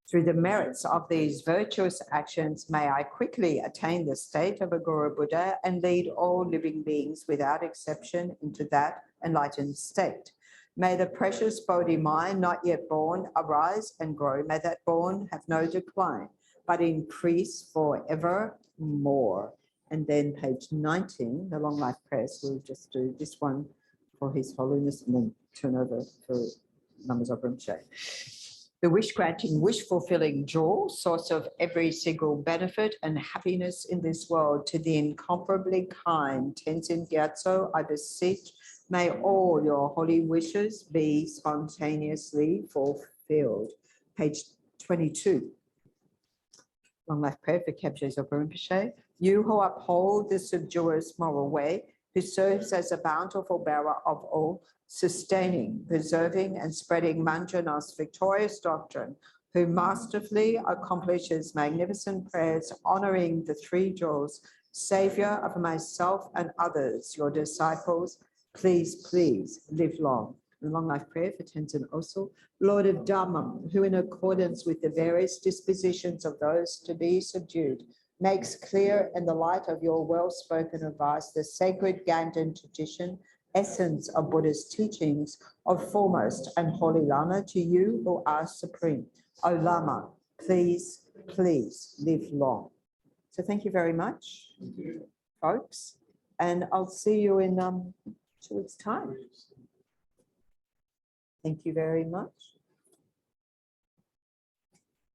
Through the merits of these virtuous actions, may I quickly attain the state of a Guru Buddha and lead all living beings without exception into that enlightened state. May the precious Bodhi mind not yet born arise and grow. May that born have no decline, but increase forevermore. And then page 19, the long life prayers, we'll just do this one for His Holiness and then turn over for Numbers of Rinpoche. The wish-granting, wish-fulfilling jewel, source of every single benefit and happiness in this world, to the incomparably kind Tenzin Gyatso, I beseech, may all your holy wishes be spontaneously fulfilled. Page 22. Long life prayer for Khyentse Zopa Rinpoche. You who uphold the subduous moral way, who serves as a bountiful bearer of all, sustaining, preserving, and spreading Manjana's victorious doctrine, who masterfully accomplishes magnificent prayers honoring the three jewels, Savior of myself and others, your disciples, please, please live long. And long life prayer for Tenzin Osul, Lord of Dhammam, who in accordance with the various dispositions of those to be subdued, makes clear in the light of your well-spoken advice the sacred Ganden tradition, essence of Buddha's teachings of foremost and holy Lama, to you who are supreme. O Lama, please, please live long. So thank you very much, folks. And I'll see you in 2 weeks' time. Thank you very much.